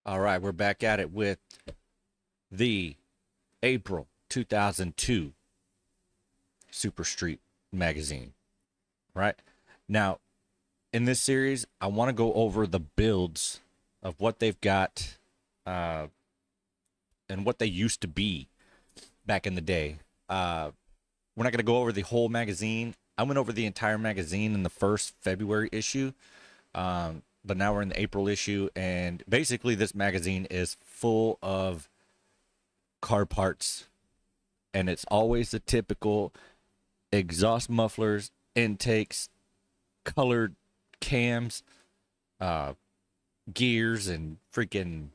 All right, we're back at it with the April 2002 Super Street magazine. Right now, in this series, I want to go over the builds of what they've got uh, and what they used to be back in the day. We're not going to go over the whole magazine. I went over the entire magazine in the first February issue, but now we're in the April issue, and basically, this magazine is full of car parts, and it's always the typical exhaust mufflers, intakes, colored cams, uh, gears, and freaking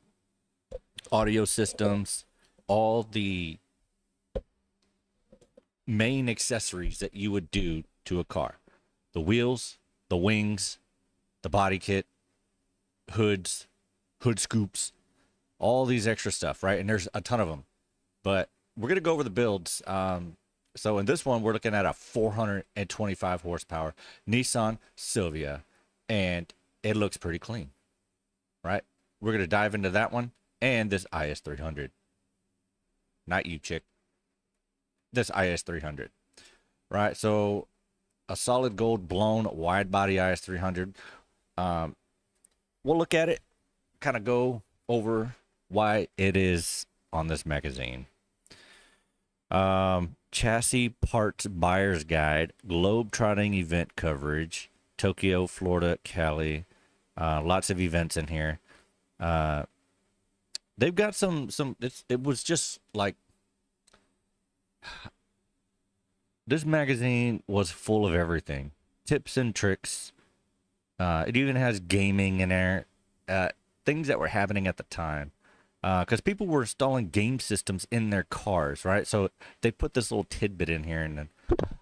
audio systems. All the main accessories that you would do to a car: the wheels, the wings, the body kit, hoods, hood scoops, all these extra stuff, right? And there's a ton of them. But we're going to go over the builds. So in this one, we're looking at a 425 horsepower Nissan Silvia, and it looks pretty clean, right? We're going to dive into that one and this IS300. Not you, chick. This IS300, right? So a solid gold blown wide body IS300. We'll look at it, kind of go over why it is on this magazine. Chassis parts buyer's guide, globe trotting event coverage, Tokyo, Florida, Cali, lots of events in here. They've got some. It was just like this magazine was full of everything, tips and tricks. It even has gaming in there, things that were happening at the time. Because people were installing game systems in their cars, right? So they put this little tidbit in here, and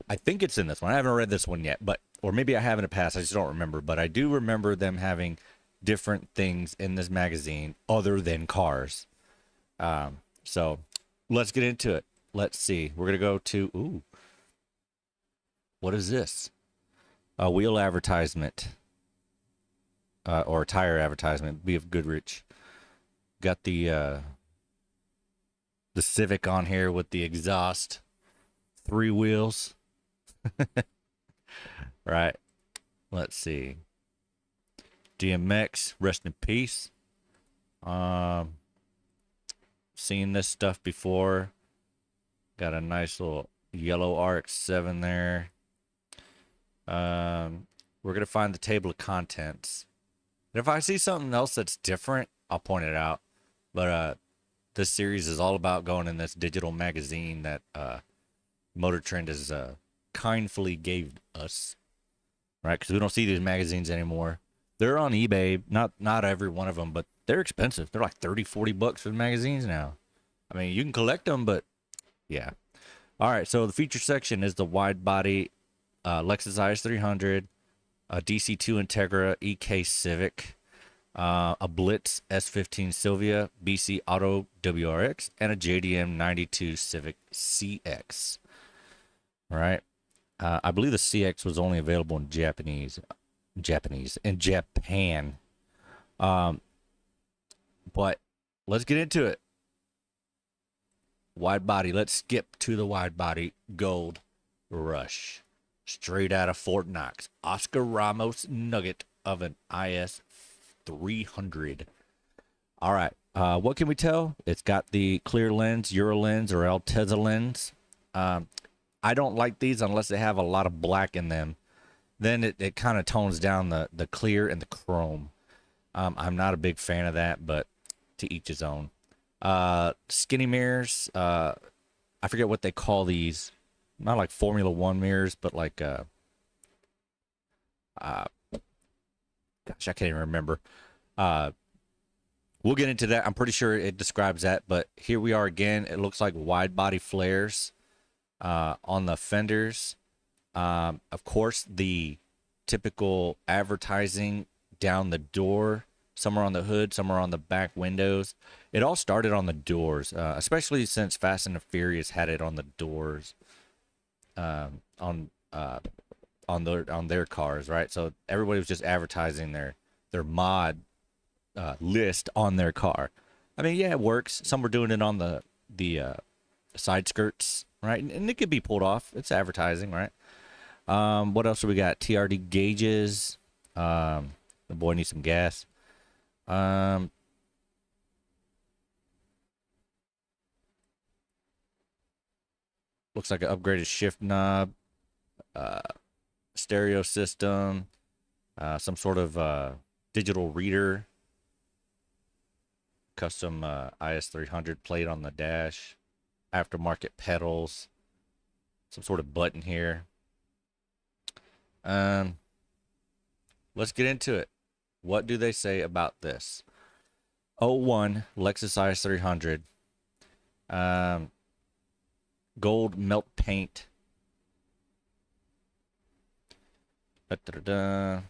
I think it's in this one. I haven't read this one yet, but or maybe I have in the past. I just don't remember. But I do remember them having different things in this magazine other than cars. So let's get into it. Let's see. We're gonna go to what is this? A wheel advertisement, or a tire advertisement. B of Goodrich. Got the Civic on here with the exhaust, 3 wheels. Right. Let's see. DMX, rest in peace. Seen this stuff before. Got a nice little yellow RX-7 there. We're gonna find the table of contents. And if I see something else that's different, I'll point it out. But this series is all about going in this digital magazine that Motor Trend has kindly gave us, right? Because we don't see these magazines anymore. They're on eBay, not every one of them, but they're expensive. They're like 30, 40 bucks for the magazines now. I mean, you can collect them, but yeah. All right, so the feature section is the wide body Lexus IS300, a DC2 Integra EK Civic, a Blitz S15 Silvia, BC Auto WRX, and a JDM 92 Civic CX. All right. I believe the CX was only available in Japan. But let's get into it. Wide body. Let's skip to the wide body Gold Rush. Straight out of Fort Knox. Oscar Ramos nugget of an IS300. All right. What can we tell? It's got the clear lens, Eurolens, or Altezza lens. I don't like these unless they have a lot of black in them. Then it kind of tones down the clear and the chrome. I'm not a big fan of that, but to each his own. Skinny mirrors. I forget what they call these. Not like Formula One mirrors, but like gosh, I can't even remember. We'll get into that. I'm pretty sure it describes that, but here we are again. It looks like wide body flares on the fenders. Of course, the typical advertising down the door, some are on the hood, some are on the back windows. It all started on the doors, especially since Fast and the Furious had it on the doors, on their cars, right? So everybody was just advertising their mod list on their car. I mean, yeah, it works. Some were doing it on the side skirts, right? And it could be pulled off. It's advertising, right? What else do we got? TRD gauges. The boy needs some gas. Um, looks like an upgraded shift knob, uh, stereo system, some sort of digital reader, custom IS300 plate on the dash, aftermarket pedals, some sort of button here. Um, let's get into it. What do they say about this? '01 Lexus IS300, gold melt paint. Da-da-da-da.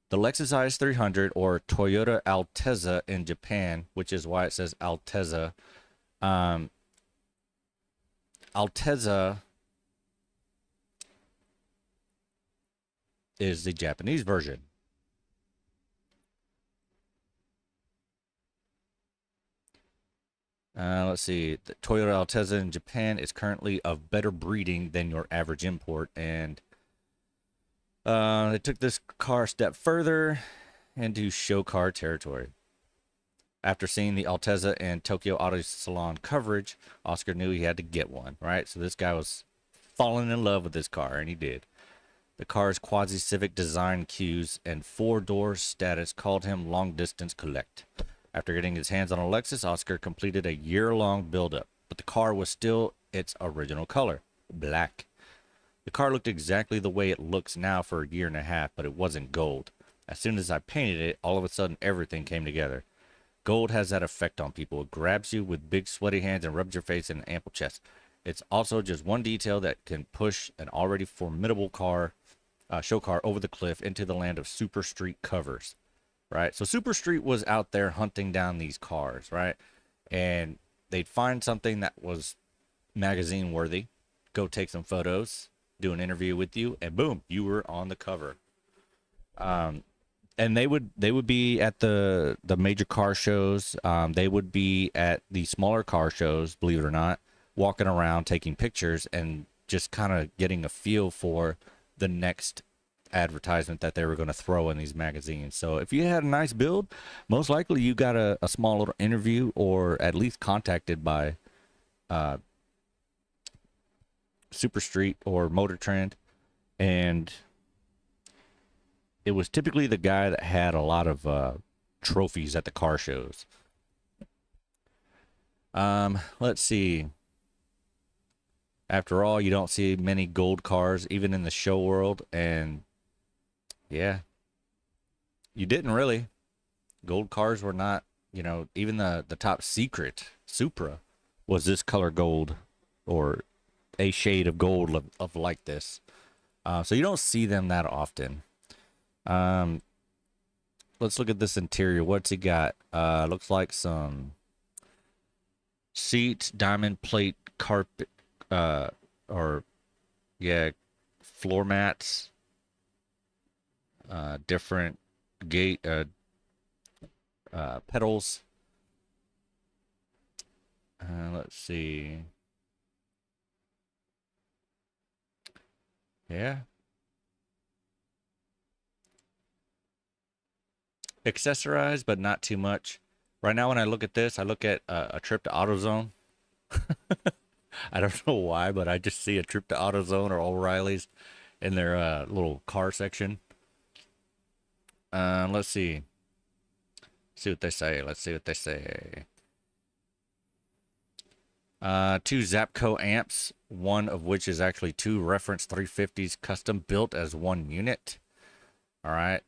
The Lexus IS300, or Toyota Altezza in Japan, which is why it says Altezza. Altezza is the Japanese version. Let's see. The Toyota Altezza in Japan is currently of better breeding than your average import, and they took this car a step further into show car territory. After seeing the Altezza in Tokyo Auto Salon coverage, Oscar knew he had to get one, right? So this guy was falling in love with this car, and he did. The car's quasi-civic design cues and four-door status called him long-distance collect. After getting his hands on a Lexus, Oscar completed a year-long build-up, but the car was still its original color, black. The car looked exactly the way it looks now for a year and a half, but it wasn't gold. As soon as I painted it, all of a sudden everything came together. Gold has that effect on people. It grabs you with big sweaty hands and rubs your face in an ample chest. It's also just one detail that can push an already formidable show car over the cliff into the land of Super Street covers, right? So Super Street was out there hunting down these cars, right? And they'd find something that was magazine worthy, go take some photos, do an interview with you, and boom, you were on the cover. And they would be at the major car shows. They would be at the smaller car shows, believe it or not, walking around taking pictures and just kind of getting a feel for the next advertisement that they were going to throw in these magazines. So if you had a nice build, most likely you got a small little interview or at least contacted by Super Street or Motor Trend, and it was typically the guy that had a lot of trophies at the car shows. Let's see. After all, you don't see many gold cars even in the show world, and yeah, you didn't really. Gold cars were not, even the top secret Supra was this color gold or a shade of gold of like this. So you don't see them that often. Um, let's look at this interior. What's he got? Looks like some seats, diamond plate carpet, or yeah, floor mats, different gate, pedals. Let's see. Yeah. Accessorized, but not too much. Right now, when I look at this, I look at a trip to AutoZone. I don't know why, but I just see a trip to AutoZone or O'Reilly's in their little car section. Let's see. See what they say. Let's see what they say. Two Zapco amps, one of which is actually two reference 350s custom built as one unit. All right.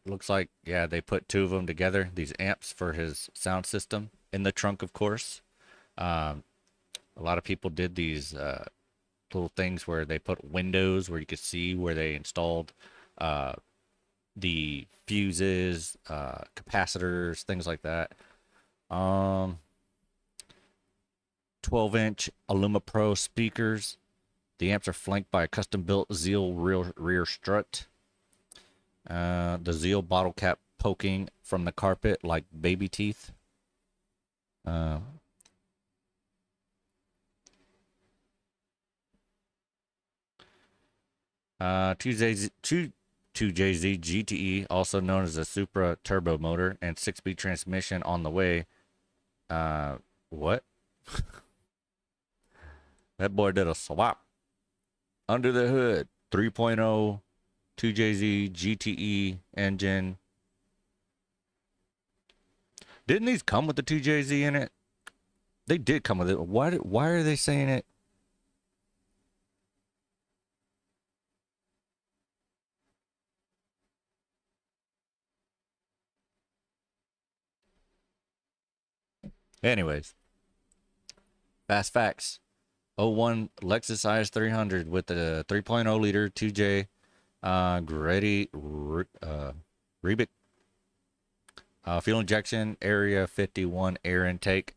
Looks like, yeah, they put two of them together, these amps for his sound system in the trunk, of course. Um, a lot of people did these little things where they put windows where you could see where they installed uh, the fuses, capacitors, things like that. Um, 12-inch Aluma Pro speakers. The amps are flanked by a custom-built Zeal rear strut. The Zeal bottle cap poking from the carpet like baby teeth. Uh, 2JZ GTE, also known as the Supra turbo motor, and 6-speed transmission on the way. What? That boy did a swap. Under the hood, 3.0, 2JZ GTE engine. Didn't these come with the 2JZ in it? They did come with it. Why are they saying it? Anyways, fast facts. '01 Lexus IS300 with the 3.0 liter 2J Greddy Rebic fuel injection, Area 51 air intake.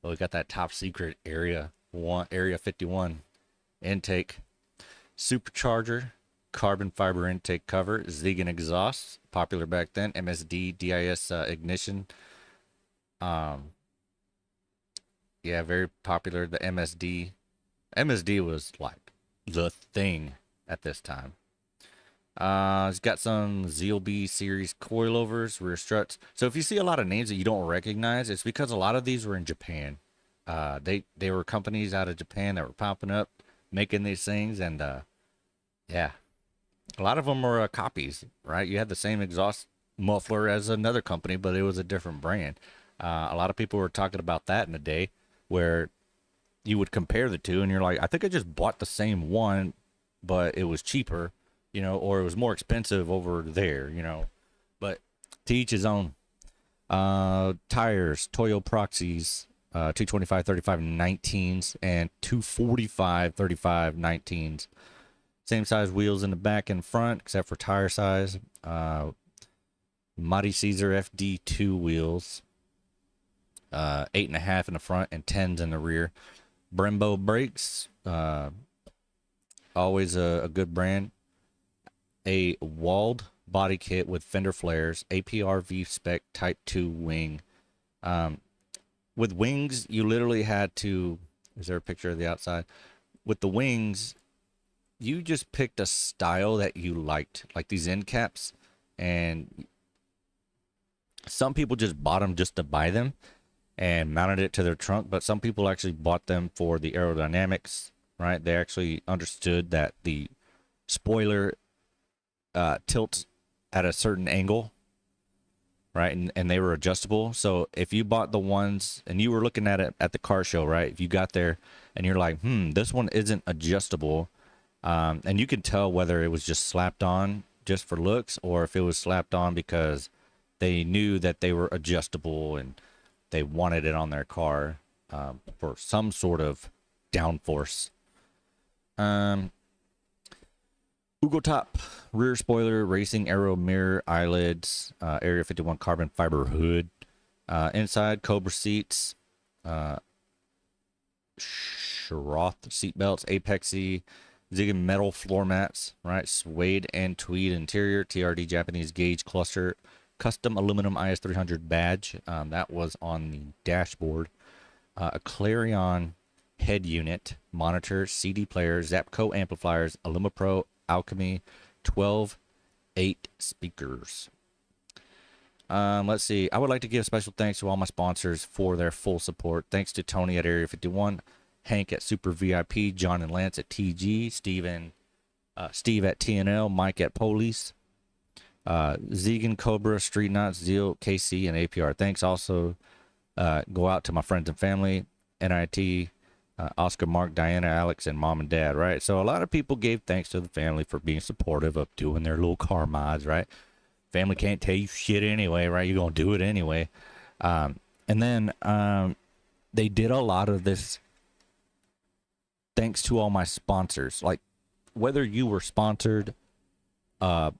Well, we got that top secret Area 51 intake. Supercharger, carbon fiber intake cover, Ziegen exhaust, popular back then, MSD DIS ignition. Yeah, very popular. The MSD. MSD was like the thing at this time. It's got some Zeal B series coilovers, rear struts. So if you see a lot of names that you don't recognize, it's because a lot of these were in Japan. They were companies out of Japan that were popping up, making these things, and yeah, a lot of them were copies. Right? You had the same exhaust muffler as another company, but it was a different brand. A lot of people were talking about that in the day, where you would compare the two, and you're like, I think I just bought the same one, but it was cheaper, or it was more expensive over there, But to each his own. Tires, Toyo Proxies, 225 35 19s and 245 35 19s. Same size wheels in the back and front, except for tire size. Madi Caesar FD2 wheels, 8.5 in the front and 10s in the rear. Brembo brakes, always a good brand. A walled body kit with fender flares, APR V spec Type 2 wing. With wings, you literally had to. Is there a picture of the outside? With the wings, you just picked a style that you liked, like these end caps, and some people just bought them just to buy them and mounted it to their trunk, but some people actually bought them for the aerodynamics, right? They actually understood that the spoiler tilts at a certain angle, right? And they were adjustable. So if you bought the ones and you were looking at it at the car show, right? If you got there and you're like, this one isn't adjustable, and you can tell whether it was just slapped on just for looks or if it was slapped on because they knew that they were adjustable and they wanted it on their car for some sort of downforce. Ugo top, rear spoiler, racing arrow mirror, eyelids, Area 51 carbon fiber hood. Inside, Cobra seats, Schroth seat belts, Apexy, Ziegen metal floor mats, right? Suede and tweed interior, TRD Japanese gauge cluster, custom aluminum IS300 badge. That was on the dashboard. A Clarion head unit, monitor, CD player, Zapco amplifiers, AlumaPro, Alchemy, 12/8 speakers. Let's see. I would like to give special thanks to all my sponsors for their full support. Thanks to Tony at Area 51, Hank at Super VIP, John and Lance at TG, Steve at TNL, Mike at Police, Ziegen, Cobra, Street Knots, Zeal, KC, and APR. Thanks also go out to my friends and family, NIT, Oscar, Mark, Diana, Alex, and mom and dad, right? So a lot of people gave thanks to the family for being supportive of doing their little car mods, right? Family can't tell you shit anyway, right? You're going to do it anyway. And then they did a lot of this thanks to all my sponsors. Like, whether you were sponsored or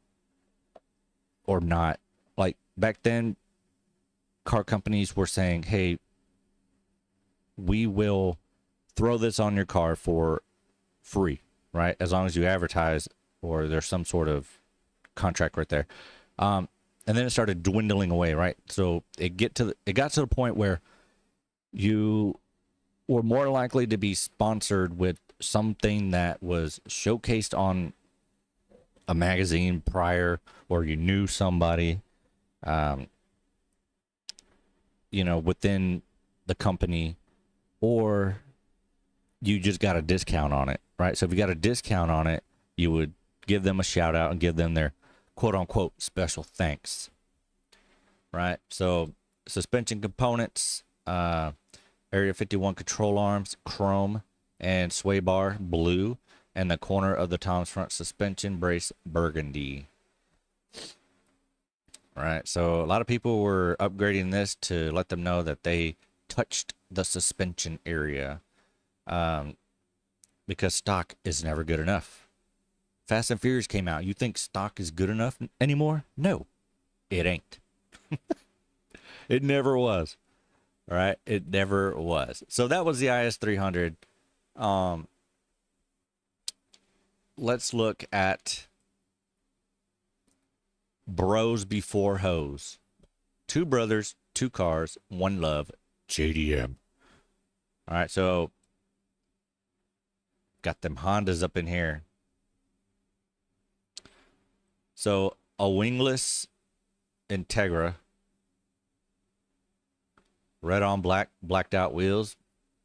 not, like back then, car companies were saying, hey, we will throw this on your car for free, right? As long as you advertise or there's some sort of contract right there. And then it started dwindling away, right? So it got to the point where you were more likely to be sponsored with something that was showcased on a magazine prior, or you knew somebody, within the company, or you just got a discount on it, right? So if you got a discount on it, you would give them a shout out and give them their quote unquote special thanks, right? So suspension components, Area 51 control arms, chrome, and sway bar, blue, and the corner of the Tom's front suspension brace, burgundy. All right, so a lot of people were upgrading this to let them know that they touched the suspension area, because stock is never good enough. Fast and Furious came out. You think stock is good enough anymore? No, it ain't. It never was. All right, it never was. So that was the IS300. Let's look at Bros Before Hoes. Two brothers, two cars, one love, JDM. All right, so got them Hondas up in here. So a wingless Integra, red on black, blacked out wheels,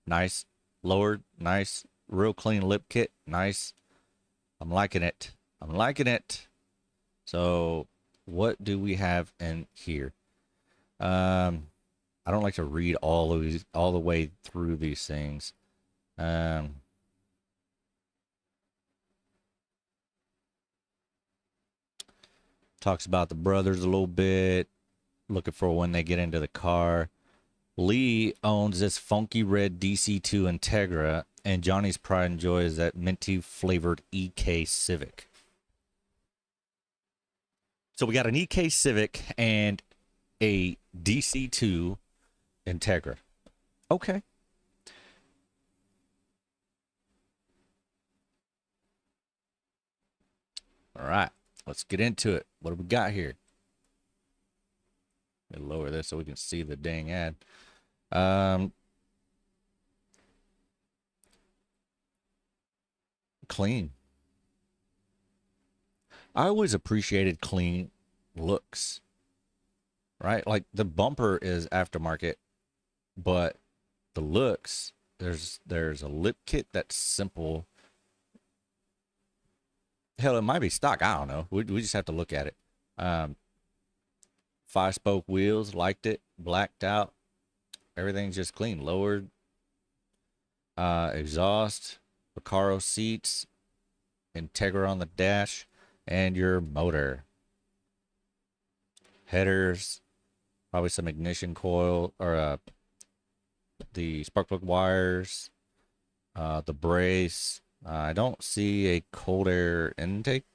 nice. Lowered, nice. Real clean lip kit, nice. I'm liking it. I'm liking it. So what do we have in here? I don't like to read all of these all the way through these things. Talks about the brothers a little bit, looking for when they get into the car. Lee owns this funky red DC2 Integra, and Johnny's pride and joy is that minty flavored EK Civic. So we got an EK Civic and a DC2 Integra. Okay. All right, let's get into it. What do we got here? Let me lower this so we can see the dang ad. Clean. I always appreciated clean looks, right? Like the bumper is aftermarket, but the looks, there's a lip kit that's simple. Hell, it might be stock. I don't know. We just have to look at it. 5-spoke wheels, liked it. Blacked out. Everything's just clean. Lowered. Exhaust. Recaro seats. Integra on the dash. And your motor. Headers. Probably some ignition coil. Or the spark plug wires. The brace. I don't see a cold air intake,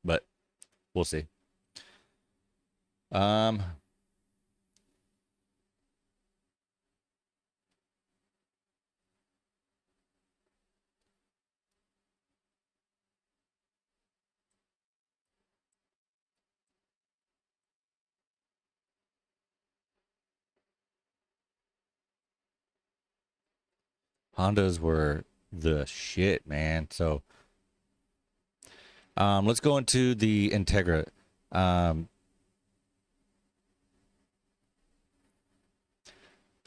but we'll see. Hondas were the shit, man. So let's go into the Integra. The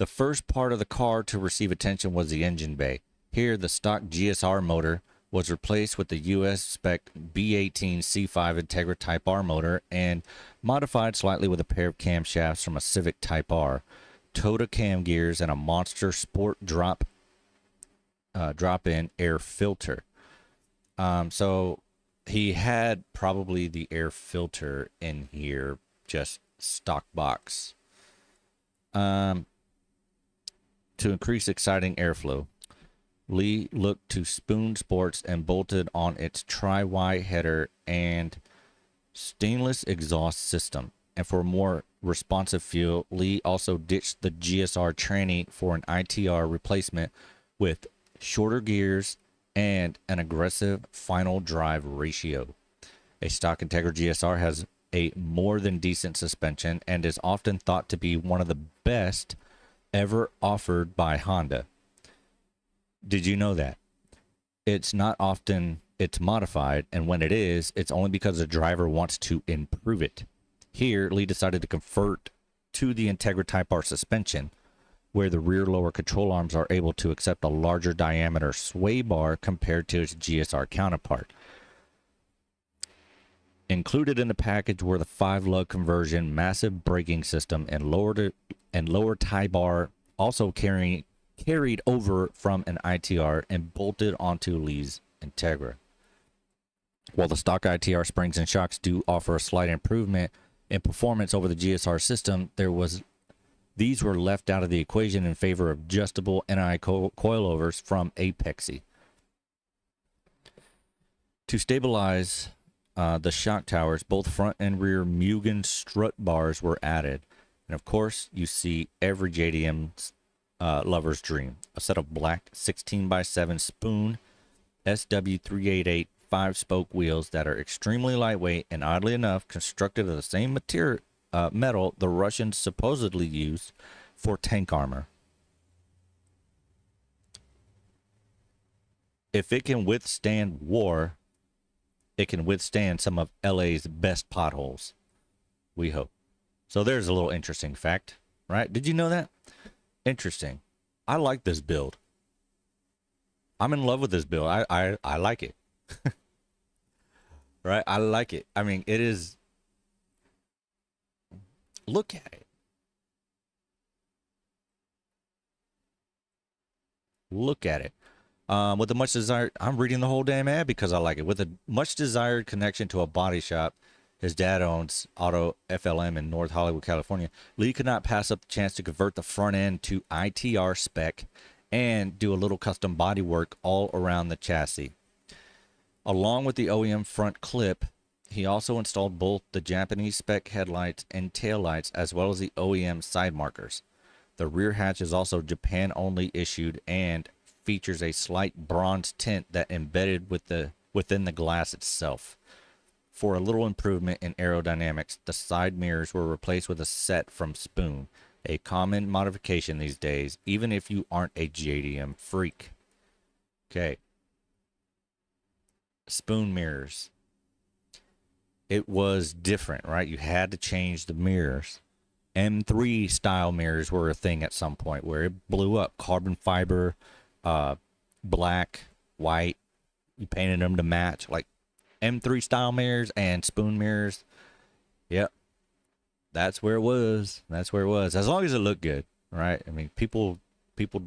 first part of the car to receive attention was the engine bay. Here, the stock GSR motor was replaced with the US spec B18 C5 Integra Type R motor and modified slightly with a pair of camshafts from a Civic Type R, Toyota cam gears, and a Monster Sport drop-in air filter. So he had probably the air filter in here, just stock box. To increase exciting airflow, Lee looked to Spoon Sports and bolted on its tri-Y header and stainless exhaust system. And for a more responsive feel, Lee also ditched the GSR tranny for an ITR replacement with shorter gears and an aggressive final drive ratio. A stock Integra GSR has a more than decent suspension and is often thought to be one of the best ever offered by Honda. Did you know that? It's not often it's modified, and when it is, it's only because the driver wants to improve it. Here, Lee decided to convert to the Integra Type R suspension, where the rear lower control arms are able to accept a larger diameter sway bar compared to its GSR counterpart. Included in the package were the 5-lug conversion, massive braking system, and lower tie bar, also carried over from an ITR and bolted onto Lee's Integra. While the stock ITR springs and shocks do offer a slight improvement in performance over the GSR system, these were left out of the equation in favor of adjustable NI coilovers from Apexi. To stabilize the shock towers, both front and rear Mugen strut bars were added. And of course, you see every JDM lover's dream. A set of black 16x7 Spoon SW388 5-spoke wheels that are extremely lightweight and, oddly enough, constructed of the same metal the Russians supposedly used for tank armor. If it can withstand war, it can withstand some of LA's best potholes. We hope. So there's a little interesting fact, right? Did you know that? Interesting. I like this build. I'm in love with this build. I like it. Right? I like it. I mean, it is. Look at it. Look at it. With a much desired, I'm reading the whole damn ad because I like it. With a much desired connection to a body shop his dad owns Auto FLM in North Hollywood, California, Lee could not pass up the chance to convert the front end to ITR spec and do a little custom body work all around the chassis. Along with the OEM front clip, he also installed both the Japanese spec headlights and taillights as well as the OEM side markers. The rear hatch is also Japan only issued and features a slight bronze tint that embedded within the glass itself. For a little improvement in aerodynamics, the side mirrors were replaced with a set from Spoon, a common modification these days, even if you aren't a JDM freak. Okay. Spoon mirrors. It was different, right? You had to change the mirrors. M3 style mirrors were a thing at some point where it blew up. Carbon fiber, black, white. You painted them to match. Like M3 style mirrors and Spoon mirrors. Yep. That's where it was. That's where it was. As long as it looked good, right? I mean, people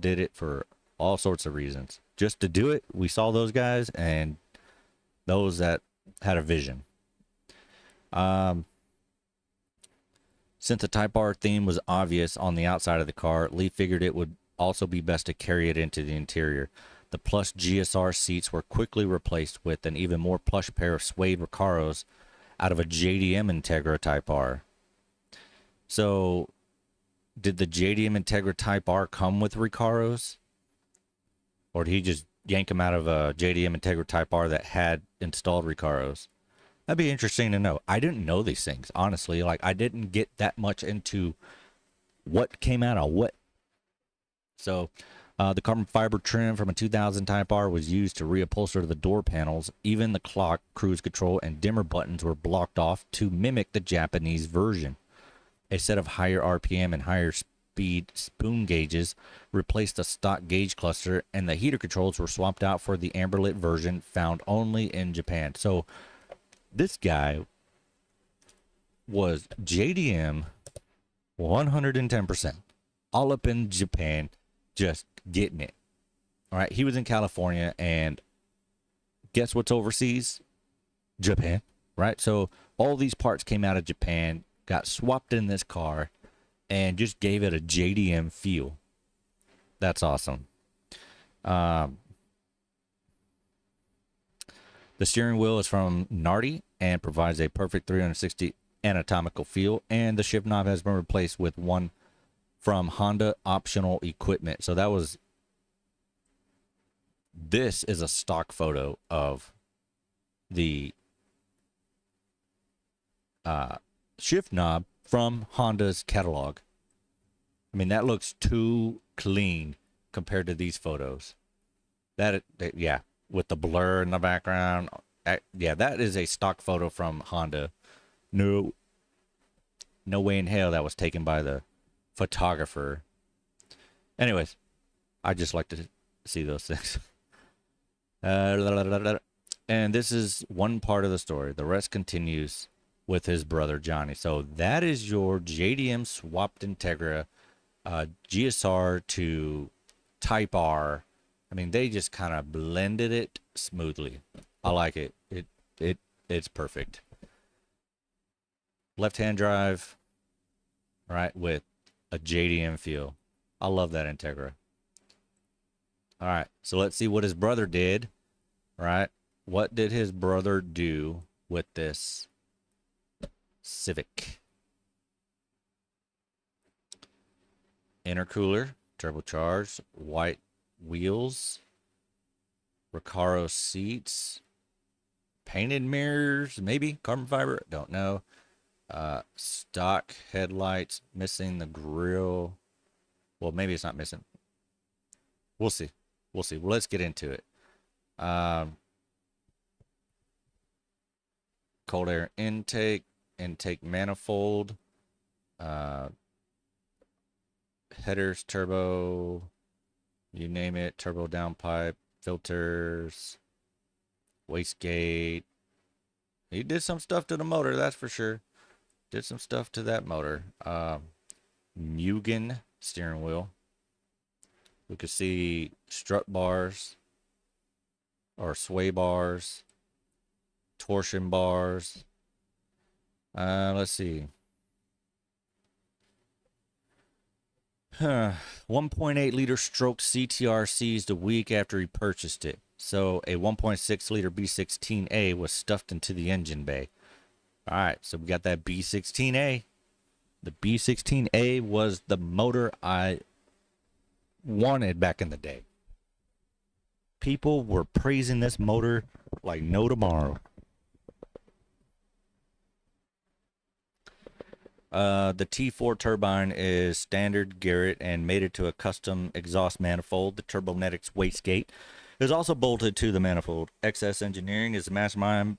did it for all sorts of reasons. Just to do it, we saw those guys and those that had a vision. Since the Type R theme was obvious on the outside of the car, Lee figured it would also be best to carry it into the interior. The plush GSR seats were quickly replaced with an even more plush pair of suede Recaros out of a JDM Integra Type R. So, did the JDM Integra Type R come with Recaros? Or did he just yank them out of a JDM Integra Type R that had installed Recaros? That'd be interesting to know. I didn't know these things, honestly. Like, I didn't get that much into what came out of what. So, the carbon fiber trim from a 2000 Type R was used to reupholster the door panels. Even the clock, cruise control, and dimmer buttons were blocked off to mimic the Japanese version. A set of higher RPM and higher speed Spoon gauges replaced the stock gauge cluster, and the heater controls were swapped out for the amberlit version found only in Japan. So, this guy was JDM 110%. All up in Japan, just getting it. All right, he was in California, and guess what's overseas? Japan, right? So all these parts came out of Japan, got swapped in this car, and just gave it a JDM feel. That's awesome. The steering wheel is from Nardi and provides a perfect 360 anatomical feel, and the shift knob has been replaced with one from Honda Optional Equipment. So that was This is a stock photo of the shift knob from Honda's catalog. I mean, that looks too clean compared to these photos. Yeah, with the blur in the background. Yeah, that is a stock photo from Honda. No, no way in hell that was taken by the photographer. Anyways, I just like to see those things. And this is one part of the story. The rest continues with his brother Johnny. So that is your JDM swapped Integra GSR to Type R. I mean, they just kind of blended it smoothly. I like it. It's perfect. Left-hand drive, right, with a JDM feel. I love that Integra. All right, so let's see what his brother did. Right, what did his brother do with this Civic? Intercooler, turbocharged, white wheels, Recaro seats, painted mirrors, maybe carbon fiber, don't know. Stock headlights, missing the grill. Well, maybe it's not missing. We'll see. We'll see. Well, let's get into it. Cold air intake, intake manifold, headers, turbo, you name it, turbo downpipe, filters, wastegate. He did some stuff to the motor, that's for sure. Did some stuff to that motor. Mugen steering wheel. We could see strut bars or sway bars, torsion bars. Let's see. 1.8 liter stroke CTR seized a week after he purchased it. So a 1.6 liter B16A was stuffed into the engine bay. All right, so we got that B16A. The B16A was the motor I wanted back in the day. People were praising this motor like no tomorrow. The T4 turbine is standard Garrett and mated to a custom exhaust manifold. The Turbonetics wastegate is also bolted to the manifold. XS Engineering is the mastermind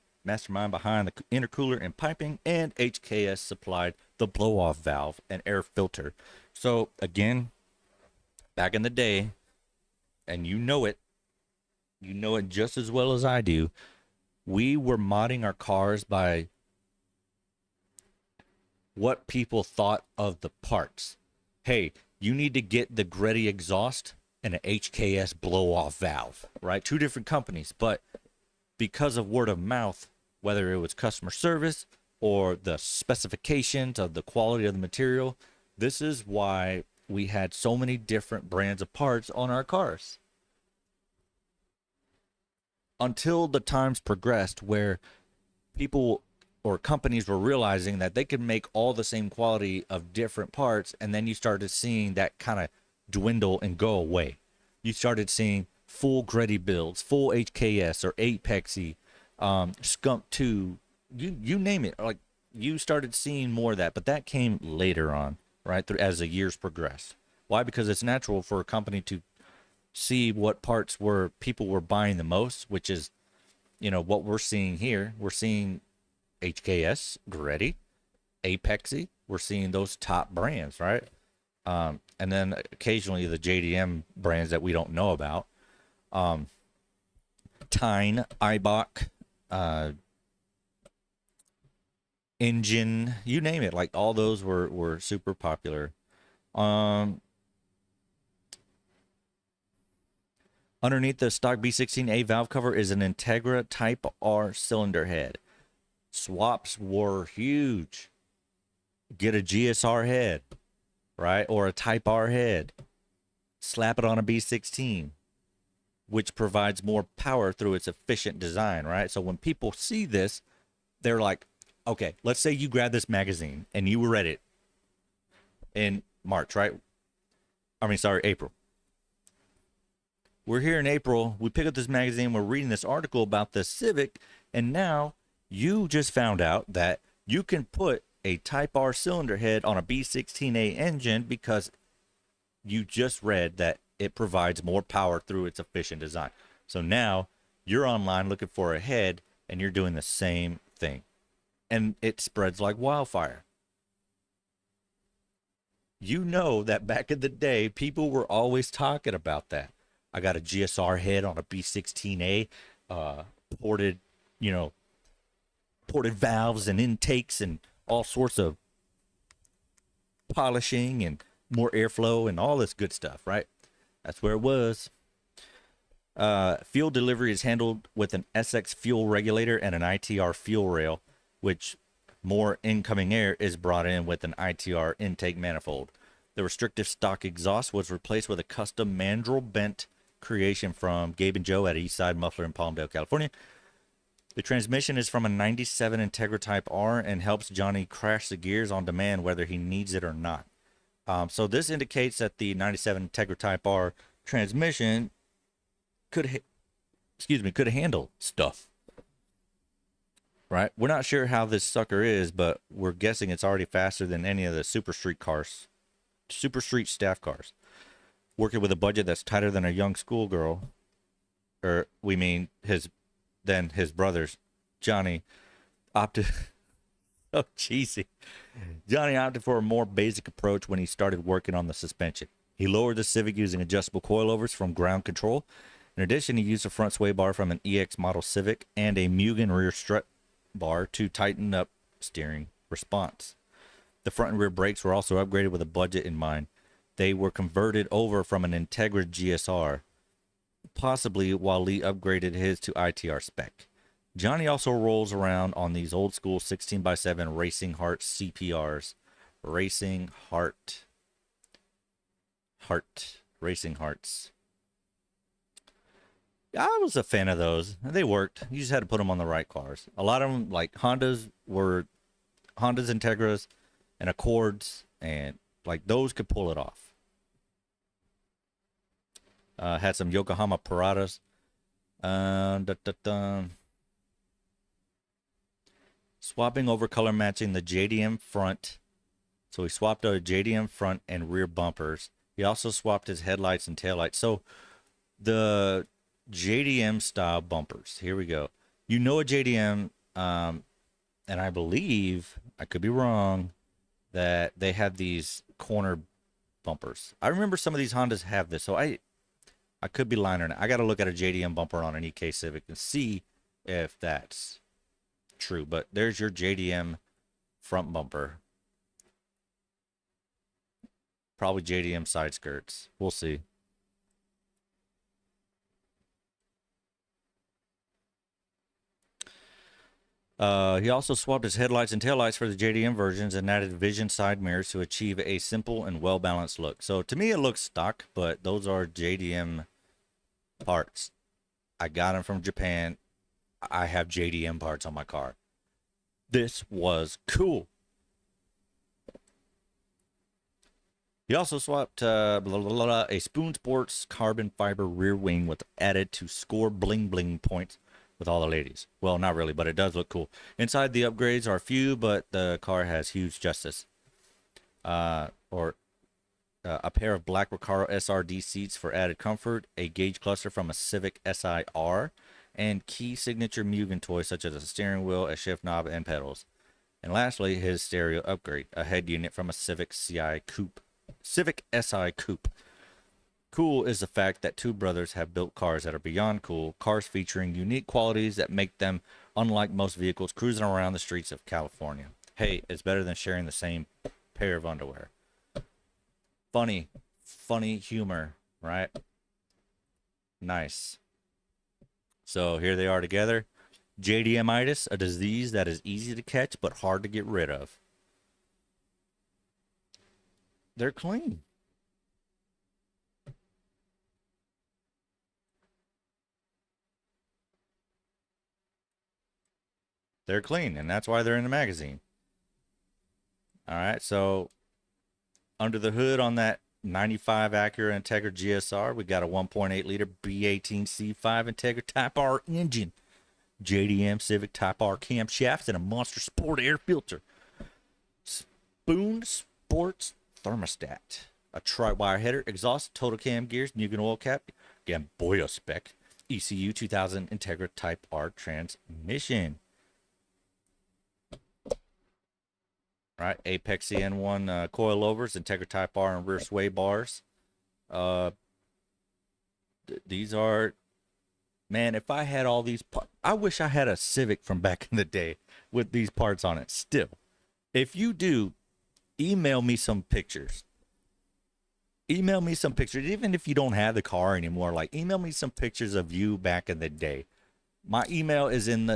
behind the intercooler and piping, and HKS supplied the blow-off valve and air filter. So again, back in the day, and you know it just as well as I do, we were modding our cars by what people thought of the parts. Hey, you need to get the Greddy exhaust and an HKS blow-off valve, right? Two different companies, but because of word of mouth, whether it was customer service or the specifications of the quality of the material, this is why we had so many different brands of parts on our cars. Until the times progressed where people or companies were realizing that they could make all the same quality of different parts, and then you started seeing that kind of dwindle and go away. You started seeing full Greddy builds, full HKS or Apexy, Skunk 2, you name it. Like, you started seeing more of that, but that came later on, right, as the years progressed. Why? Because it's natural for a company to see what parts were people were buying the most, which is, what we're seeing here. We're seeing HKS, Greddy, Apexy. We're seeing those top brands, right? And then occasionally the JDM brands that we don't know about. Tyne, Eibach, Engine, you name it. Like, all those were super popular. Underneath the stock B16A valve cover is an Integra Type R cylinder head. Swaps were huge. Get a GSR head, right? Or a Type R head. Slap it on a B16, which provides more power through its efficient design, right? So when people see this, they're like, okay, let's say you grab this magazine and you read it in March, right? April. we're here in April. We pick up this magazine. We're reading this article about the Civic, and now you just found out that you can put a Type R cylinder head on a B16A engine because you just read that it provides more power through its efficient design. So now you're online looking for a head, and you're doing the same thing, and it spreads like wildfire. You know that back in the day, people were always talking about that. I got a GSR head on a B16A, uh, ported, you know, ported valves and intakes and all sorts of polishing and more airflow and all this good stuff, right? That's where it was. Fuel delivery is handled with an SX fuel regulator and an ITR fuel rail, which more incoming air is brought in with an ITR intake manifold. The restrictive stock exhaust was replaced with a custom mandrel bent creation from Gabe and Joe at Eastside Muffler in Palmdale, California. The transmission is from a 97 Integra Type R and helps Johnny crash the gears on demand whether he needs it or not. So this indicates that the 97 Integra Type R transmission could handle stuff. Right? We're not sure how this sucker is, but we're guessing it's already faster than any of the Super Street staff cars. Working with a budget that's tighter than a young schoolgirl, or we mean his brothers, Johnny opted. Oh, cheesy. Johnny opted for a more basic approach when he started working on the suspension. He lowered the Civic using adjustable coilovers from ground control. In addition, he used a front sway bar from an EX model Civic and a Mugen rear strut bar to tighten up steering response. The front and rear brakes were also upgraded with a budget in mind. They were converted over from an Integra GSR, possibly while Lee upgraded his to ITR spec. Johnny also rolls around on these old school 16x7 Racing Heart CPRs. Racing Hearts. I was a fan of those. They worked. You just had to put them on the right cars. A lot of them, like Hondas, Integras, and Accords, and like those could pull it off. Had some Yokohama Paradas. Swapping over color matching the JDM front. So he swapped out a JDM front and rear bumpers. He also swapped his headlights and taillights. So the JDM style bumpers. Here we go. You know a JDM, and I believe, I could be wrong, that they have these corner bumpers. I remember some of these Hondas have this, so I could be lying on it. I got to look at a JDM bumper on an EK Civic and see if that's true. But there's your JDM front bumper. Probably JDM side skirts. We'll see. He also swapped his headlights and taillights for the JDM versions and added vision side mirrors to achieve a simple and well-balanced look. So to me, it looks stock, but those are JDM parts. I got them from Japan. I have JDM parts on my car. This was cool. He also swapped a Spoon Sports carbon fiber rear wing with added to score bling bling points with all the ladies. Well, not really, but it does look cool. Inside, the upgrades are few, but the car has huge justice. A pair of black Recaro SRD seats for added comfort, a gauge cluster from a Civic SI-R, and key signature Mugen toys such as a steering wheel, a shift knob, and pedals. And lastly, his stereo upgrade, a head unit from a Civic SI Coupe. Cool is the fact that two brothers have built cars that are beyond cool, cars featuring unique qualities that make them unlike most vehicles cruising around the streets of California. Hey, it's better than sharing the same pair of underwear. Funny humor, right? Nice. So here they are together. JDMitis, a disease that is easy to catch but hard to get rid of. They're clean. They're clean, and that's why they're in the magazine. All right, so under the hood on that 95 Acura Integra GSR. We got a 1.8 liter B18C5 Integra Type R engine, JDM Civic Type R camshafts, and a Monster Sport air filter. Spoon Sports thermostat, a tri-wire header, exhaust, total cam gears, Mugen oil cap, Gamboya spec, ECU 2000 Integra Type R transmission. Right, Apex CN1 coilovers, Integra Type R and rear sway bars. These are, man, if I had all these parts, I wish I had a Civic from back in the day with these parts on it still. If you do, email me some pictures. Email me some pictures, even if you don't have the car anymore. Like, email me some pictures of you back in the day. My email is in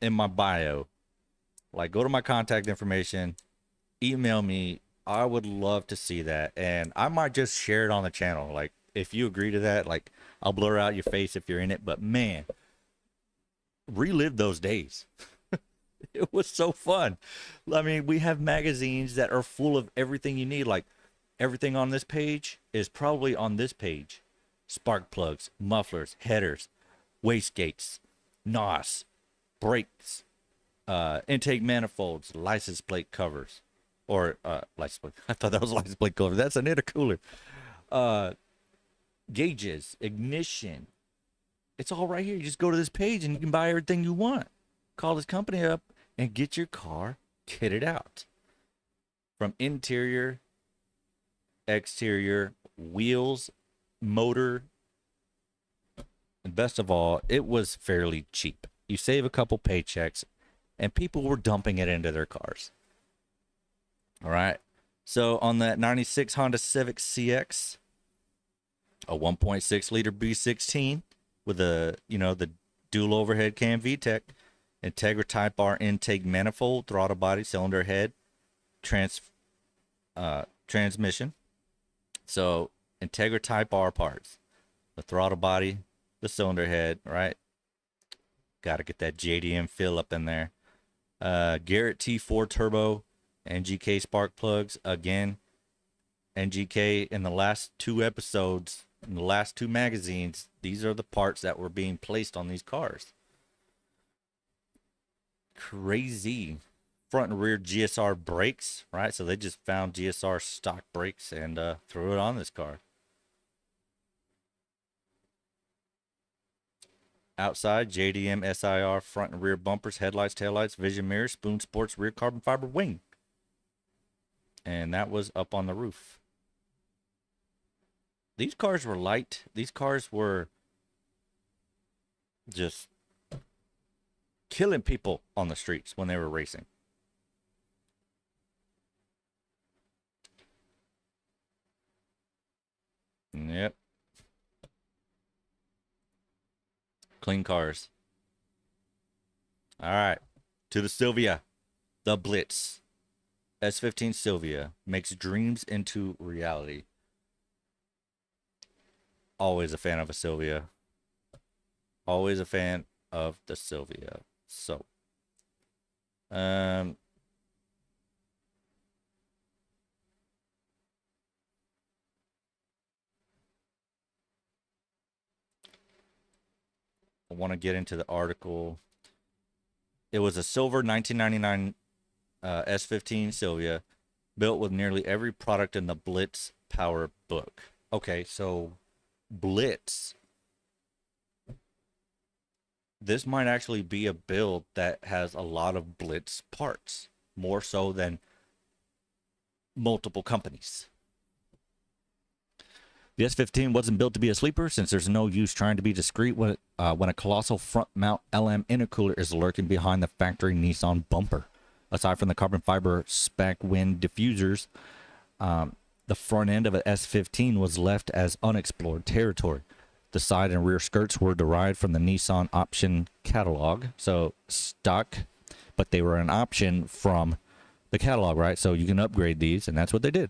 my bio. Like, go to my contact information, email me. I would love to see that, and I might just share it on the channel. Like, if you agree to that, like, I'll blur out your face if you're in it. But man, relive those days. It was so fun. I mean, we have magazines that are full of everything you need. Like, everything on this page is probably on this page. Spark plugs, mufflers, headers, wastegates, NOS, brakes, intake manifolds, license plate covers, or license plate. I thought that was license plate cover. That's an intercooler. Gauges, ignition. It's all right here. You just go to this page and you can buy everything you want. Call this company up and get your car kitted out. From interior, exterior, wheels, motor, and best of all, it was fairly cheap. You save a couple paychecks, and people were dumping it into their cars. All right. So on that 96 Honda Civic CX, a 1.6 liter B16 with the dual overhead cam VTEC, Integra Type R intake manifold, throttle body, cylinder head, transmission. So Integra Type R parts, the throttle body, the cylinder head, right? Got to get that JDM fill up in there. Garrett T4 turbo, NGK spark plugs. Again, NGK in the last two episodes, in the last two magazines, these are the parts that were being placed on these cars. Crazy. Front and rear GSR brakes, right? So they just found GSR stock brakes and threw it on this car. Outside, JDM SIR front and rear bumpers, headlights, taillights, vision mirrors, Spoon Sports rear carbon fiber wing. And that was up on the roof. These cars were light. These cars were just killing people on the streets when they were racing. Yep. Clean cars. All right. To the Silvia. The Blitz. S15 Silvia makes dreams into reality. Always a fan of a Silvia. Always a fan of the Silvia. So, I want to get into the article. It was a silver 1999 S15 Silvia, built with nearly every product in the Blitz Power book. Okay, so Blitz. This might actually be a build that has a lot of Blitz parts, more so than multiple companies. The S15 wasn't built to be a sleeper, since there's no use trying to be discreet when a colossal front mount LM intercooler is lurking behind the factory Nissan bumper. Aside from the carbon fiber spec wind diffusers, the front end of an S15 was left as unexplored territory. The side and rear skirts were derived from the Nissan option catalog, so stock, but they were an option from the catalog, right? So you can upgrade these, and that's what they did.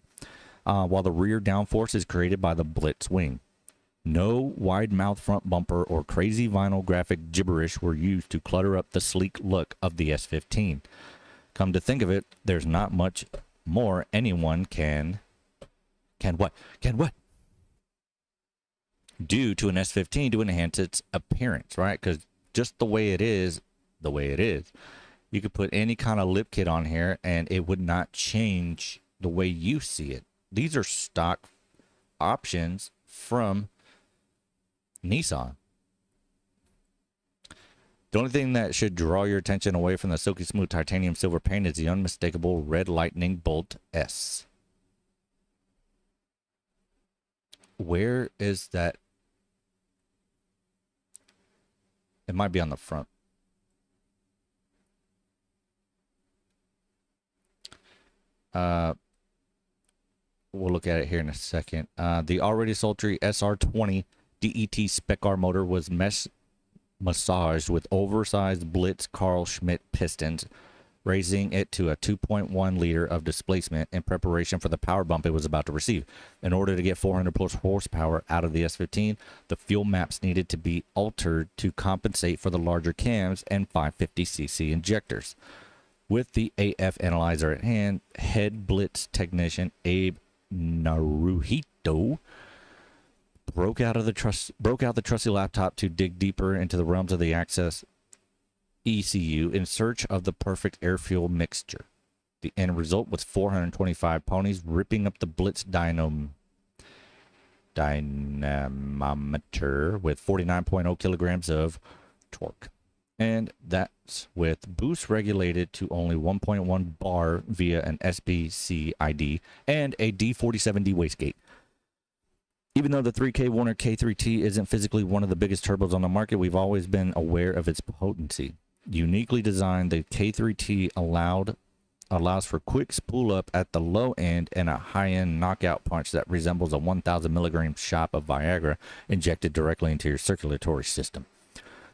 While the rear downforce is created by the Blitz wing. No wide mouth front bumper or crazy vinyl graphic gibberish were used to clutter up the sleek look of the S15. Come to think of it, there's not much more anyone can what? Can what? Do to an S15 to enhance its appearance, right? Because just the way it is, you could put any kind of lip kit on here and it would not change the way you see it. These are stock options from Nissan. The only thing that should draw your attention away from the silky smooth titanium silver paint is the unmistakable red lightning bolt S. Where is that? It might be on the front. We'll look at it here in a second. The already sultry SR20 DET Spec R motor was massaged with oversized Blitz Carl Schmidt pistons, raising it to a 2.1 liter of displacement in preparation for the power bump it was about to receive. In order to get 400 plus horsepower out of the S15, the fuel maps needed to be altered to compensate for the larger cams and 550cc injectors. With the AF analyzer at hand, head Blitz technician Abe Naruhito broke out the trusty laptop to dig deeper into the realms of the Access ECU in search of the perfect air-fuel mixture. The end result was 425 ponies ripping up the Blitz dynamometer with 49.0 kilograms of torque. And that's with boost regulated to only 1.1 bar via an SBC ID and a D47D wastegate. Even though the 3K Warner K3T isn't physically one of the biggest turbos on the market, we've always been aware of its potency. Uniquely designed, the K3T allows for quick spool up at the low end and a high-end knockout punch that resembles a 1,000 milligram shot of Viagra injected directly into your circulatory system.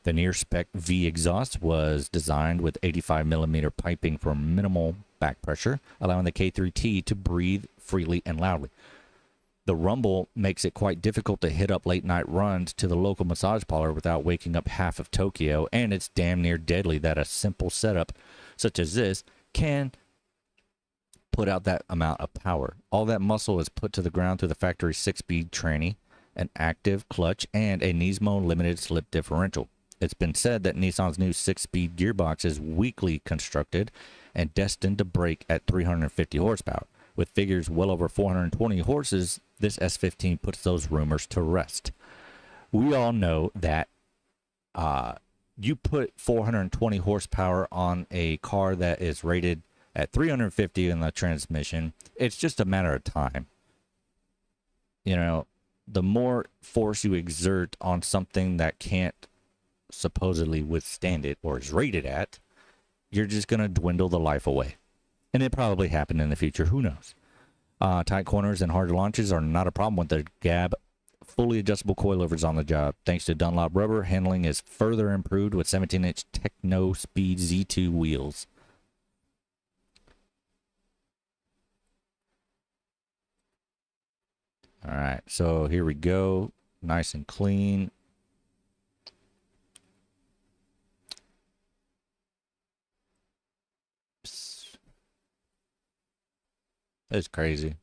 The near-spec V exhaust was designed with 85 millimeter piping for minimal back pressure, allowing the K3T to breathe freely and loudly. The rumble makes it quite difficult to hit up late-night runs to the local massage parlor without waking up half of Tokyo, and it's damn near deadly that a simple setup such as this can put out that amount of power. All that muscle is put to the ground through the factory 6-speed tranny, an active clutch, and a Nismo limited slip differential. It's been said that Nissan's new 6-speed gearbox is weakly constructed and destined to break at 350 horsepower. With figures well over 420 horses, this S15 puts those rumors to rest. We all know that you put 420 horsepower on a car that is rated at 350 in the transmission, it's just a matter of time. You know, the more force you exert on something that can't supposedly withstand it or is rated at, you're just going to dwindle the life away. And it probably happened in the future. Who knows? Tight corners and hard launches are not a problem with the Gab fully adjustable coilovers on the job. Thanks to Dunlop rubber, handling is further improved with 17-inch Techno Speed Z2 wheels. All right, so here we go. Nice and clean. It's crazy.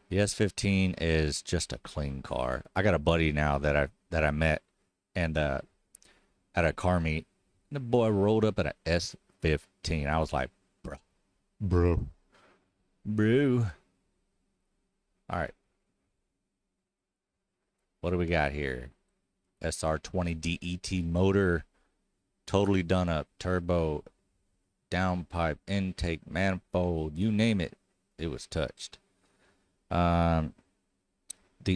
The S15 is just a clean car. I got a buddy now that I met and at a car meet. The boy rolled up at an S15. I was like, bro. All right. What do we got here? SR20 DET motor, totally done up, turbo, downpipe, intake, manifold, you name it, it was touched. The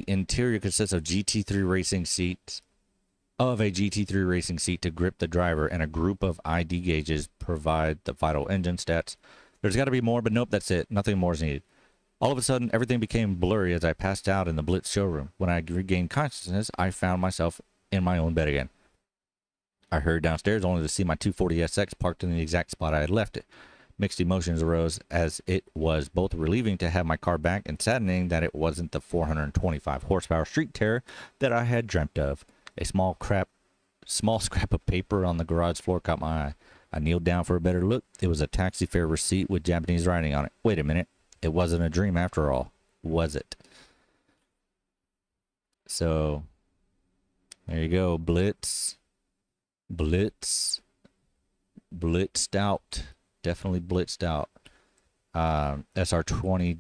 interior consists of GT3 racing seats, of a GT3 racing seat to grip the driver, and a group of ID gauges provide the vital engine stats. There's got to be more, but nope, that's it. Nothing more is needed. All of a sudden, everything became blurry as I passed out in the Blitz showroom. When I regained consciousness, I found myself in my own bed again. I hurried downstairs only to see my 240SX parked in the exact spot I had left it. Mixed emotions arose as it was both relieving to have my car back and saddening that it wasn't the 425 horsepower Street Terror that I had dreamt of. A small scrap of paper on the garage floor caught my eye. I kneeled down for a better look. It was a taxi fare receipt with Japanese writing on it. Wait a minute. It wasn't a dream after all, was it? So, there you go. Blitz. Blitzed out. Definitely blitzed out. SR20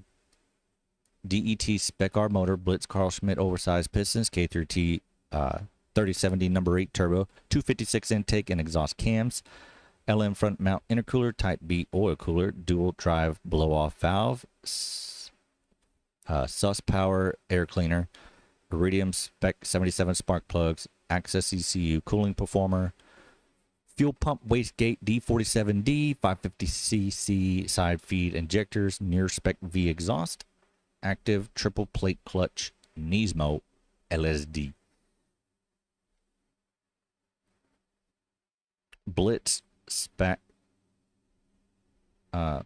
DET Spec R motor, Blitz Carl Schmidt oversized pistons, K3T 3070 number 8 turbo, 256 intake and exhaust cams, LM front mount intercooler, Type B oil cooler, dual drive blow off valve, SUS power air cleaner, Iridium Spec 77 spark plugs, Access ECU cooling performer, fuel pump wastegate D47D 550cc side feed injectors, near spec V exhaust, active triple plate clutch, Nismo LSD. Blitz spec, carbon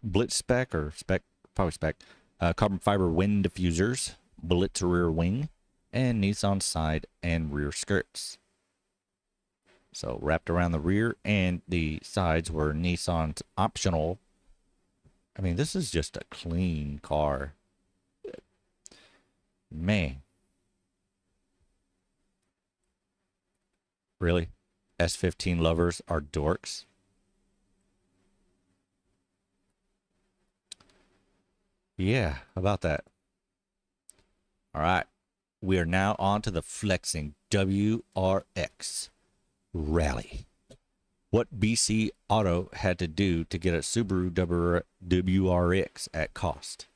fiber wind diffusers, Blitz rear wing, and Nissan side and rear skirts. So wrapped around the rear, and the sides were Nissan's optional. I mean, this is just a clean car. Man. Really? S15 lovers are dorks. Yeah, how about that? All right. We are now on to the flexing WRX Rally. What BC Auto had to do to get a Subaru WRX at cost.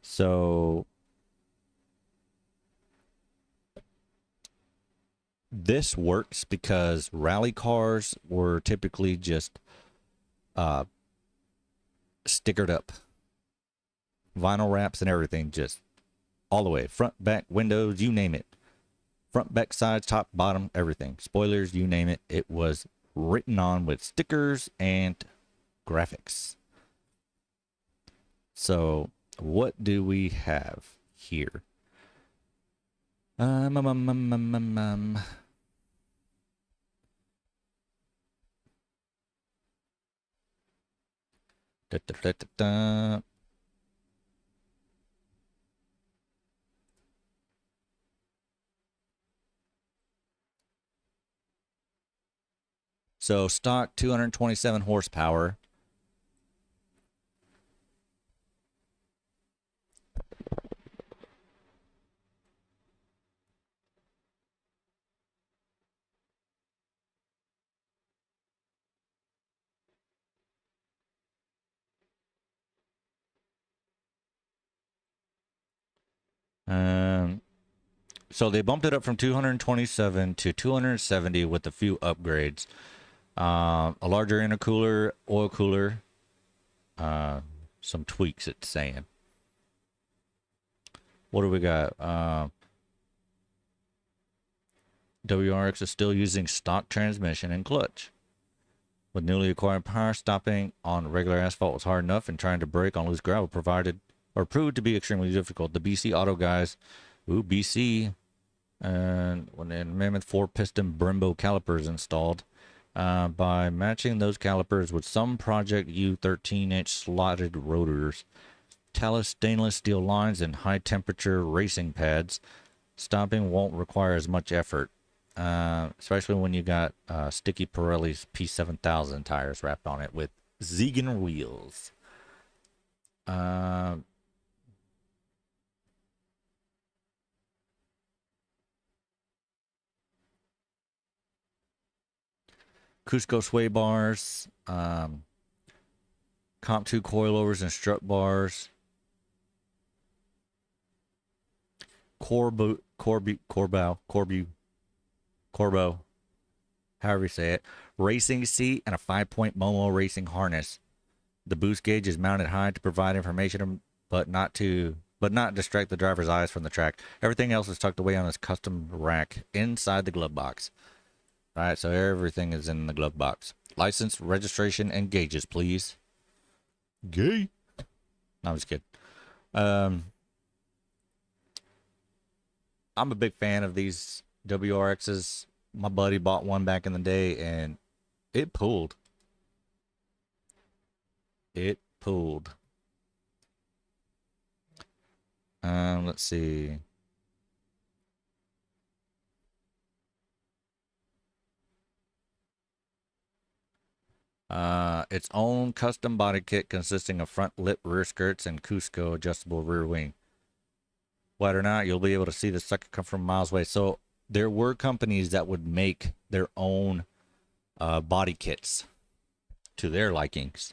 So this works because rally cars were typically just stickered up. Vinyl wraps and everything, just all the way. Front, back, windows, you name it. Front, back, sides, top, bottom, everything. Spoilers, you name it. It was written on with stickers and graphics. So, what do we have here? Da, da, da, da, da. So stock 227 horsepower. So they bumped it up from 227 to 270 with a few upgrades. A larger intercooler, oil cooler, some tweaks it's saying. What do we got? WRX is still using stock transmission and clutch. With newly acquired power, stopping on regular asphalt was hard enough, and trying to brake on loose gravel proved to be extremely difficult. The BC Auto guys, BC, and when the Mammoth 4-piston Brembo calipers installed, by matching those calipers with some Project U 13-inch slotted rotors, Talus stainless steel lines, and high-temperature racing pads, stopping won't require as much effort, especially when you got Sticky Pirelli's P7000 tires wrapped on it with Zegan wheels. Cusco sway bars, Comp 2 coilovers and strut bars, Corbo, however you say it, racing seat, and a 5-point Momo racing harness. The boost gauge is mounted high to provide information, but not distract the driver's eyes from the track. Everything else is tucked away on this custom rack inside the glove box. All right, so everything is in the glove box. License, registration, and gauges, please. Gay? No, I'm just kidding. I'm a big fan of these WRXs. My buddy bought one back in the day, and it pulled. It pulled. Let's see. Its own custom body kit consisting of front lip, rear skirts, and Cusco adjustable rear wing. Whether or not you'll be able to see the sucker come from miles away. So there were companies that would make their own body kits to their likings.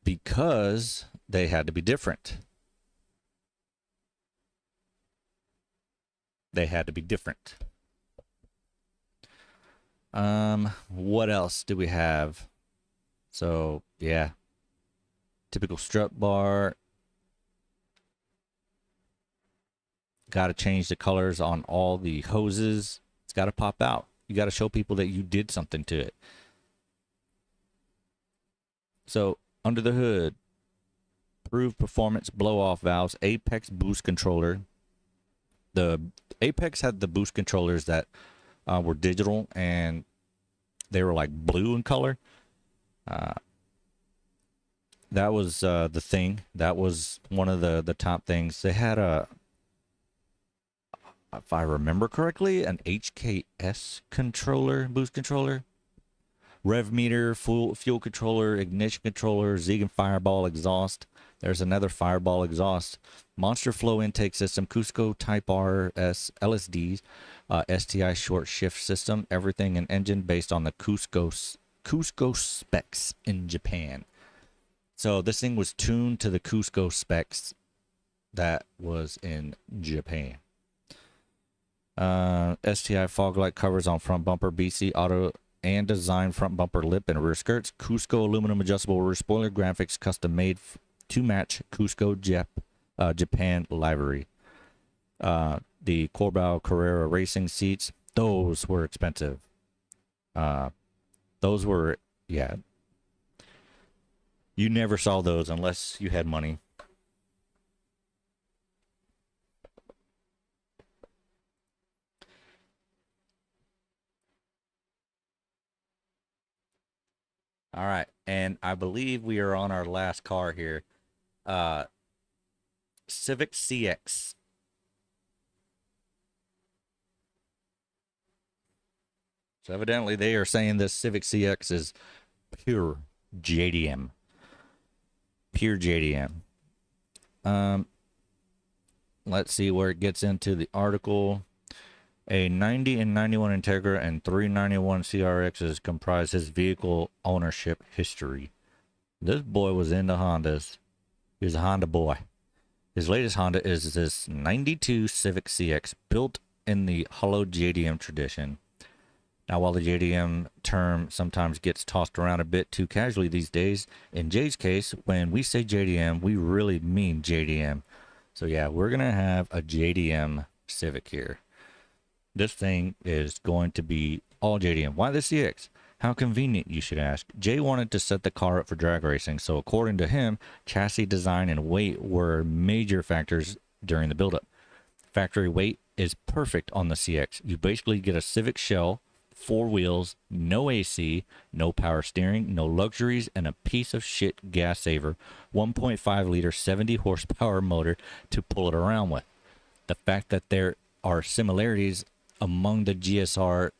Because they had to be different. They had to be different. What else do we have? So, yeah. Typical strut bar. Got to change the colors on all the hoses. It's got to pop out. You got to show people that you did something to it. So, under the hood, improved performance blow-off valves, Apex boost controller. The Apex had the boost controllers that were digital, and they were like blue in color. That was the thing. That was one of the top things. They had if I remember correctly, an HKS controller, boost controller, rev meter, fuel controller, ignition controller, Zegan Fireball exhaust. There's another Fireball exhaust, Monster Flow intake system, Cusco Type RS LSDs, STI short shift system, everything in engine based on the Cusco specs in Japan. So this thing was tuned to the Cusco specs that was in Japan. STI fog light covers on front bumper, BC auto and design front bumper lip and rear skirts, Cusco aluminum adjustable rear spoiler, graphics custom made to match Cusco Japan livery. The Corbeau Carrera racing seats, those were expensive. Those were, yeah. You never saw those unless you had money. All right, and I believe we are on our last car here. Civic CX. So evidently they are saying this Civic CX is pure JDM. Pure JDM. Let's see where it gets into the article. A 90 and 91 Integra and 391 CRXs comprise his vehicle ownership history. This boy was into Hondas. He was a Honda boy. His latest Honda is this 92 Civic CX, built in the hollow JDM tradition. Now, while the JDM term sometimes gets tossed around a bit too casually these days, in Jay's case, when we say JDM, we really mean JDM. So yeah, we're going to have a JDM Civic here. This thing is going to be all JDM. Why the CX? How convenient, you should ask. Jay wanted to set the car up for drag racing, so according to him, chassis design and weight were major factors during the buildup. Factory weight is perfect on the CX. You basically get a Civic shell, 4 wheels, no AC, no power steering, no luxuries, and a piece of shit gas saver, 1.5 liter, 70 horsepower motor to pull it around with. The fact that there are similarities among the GSR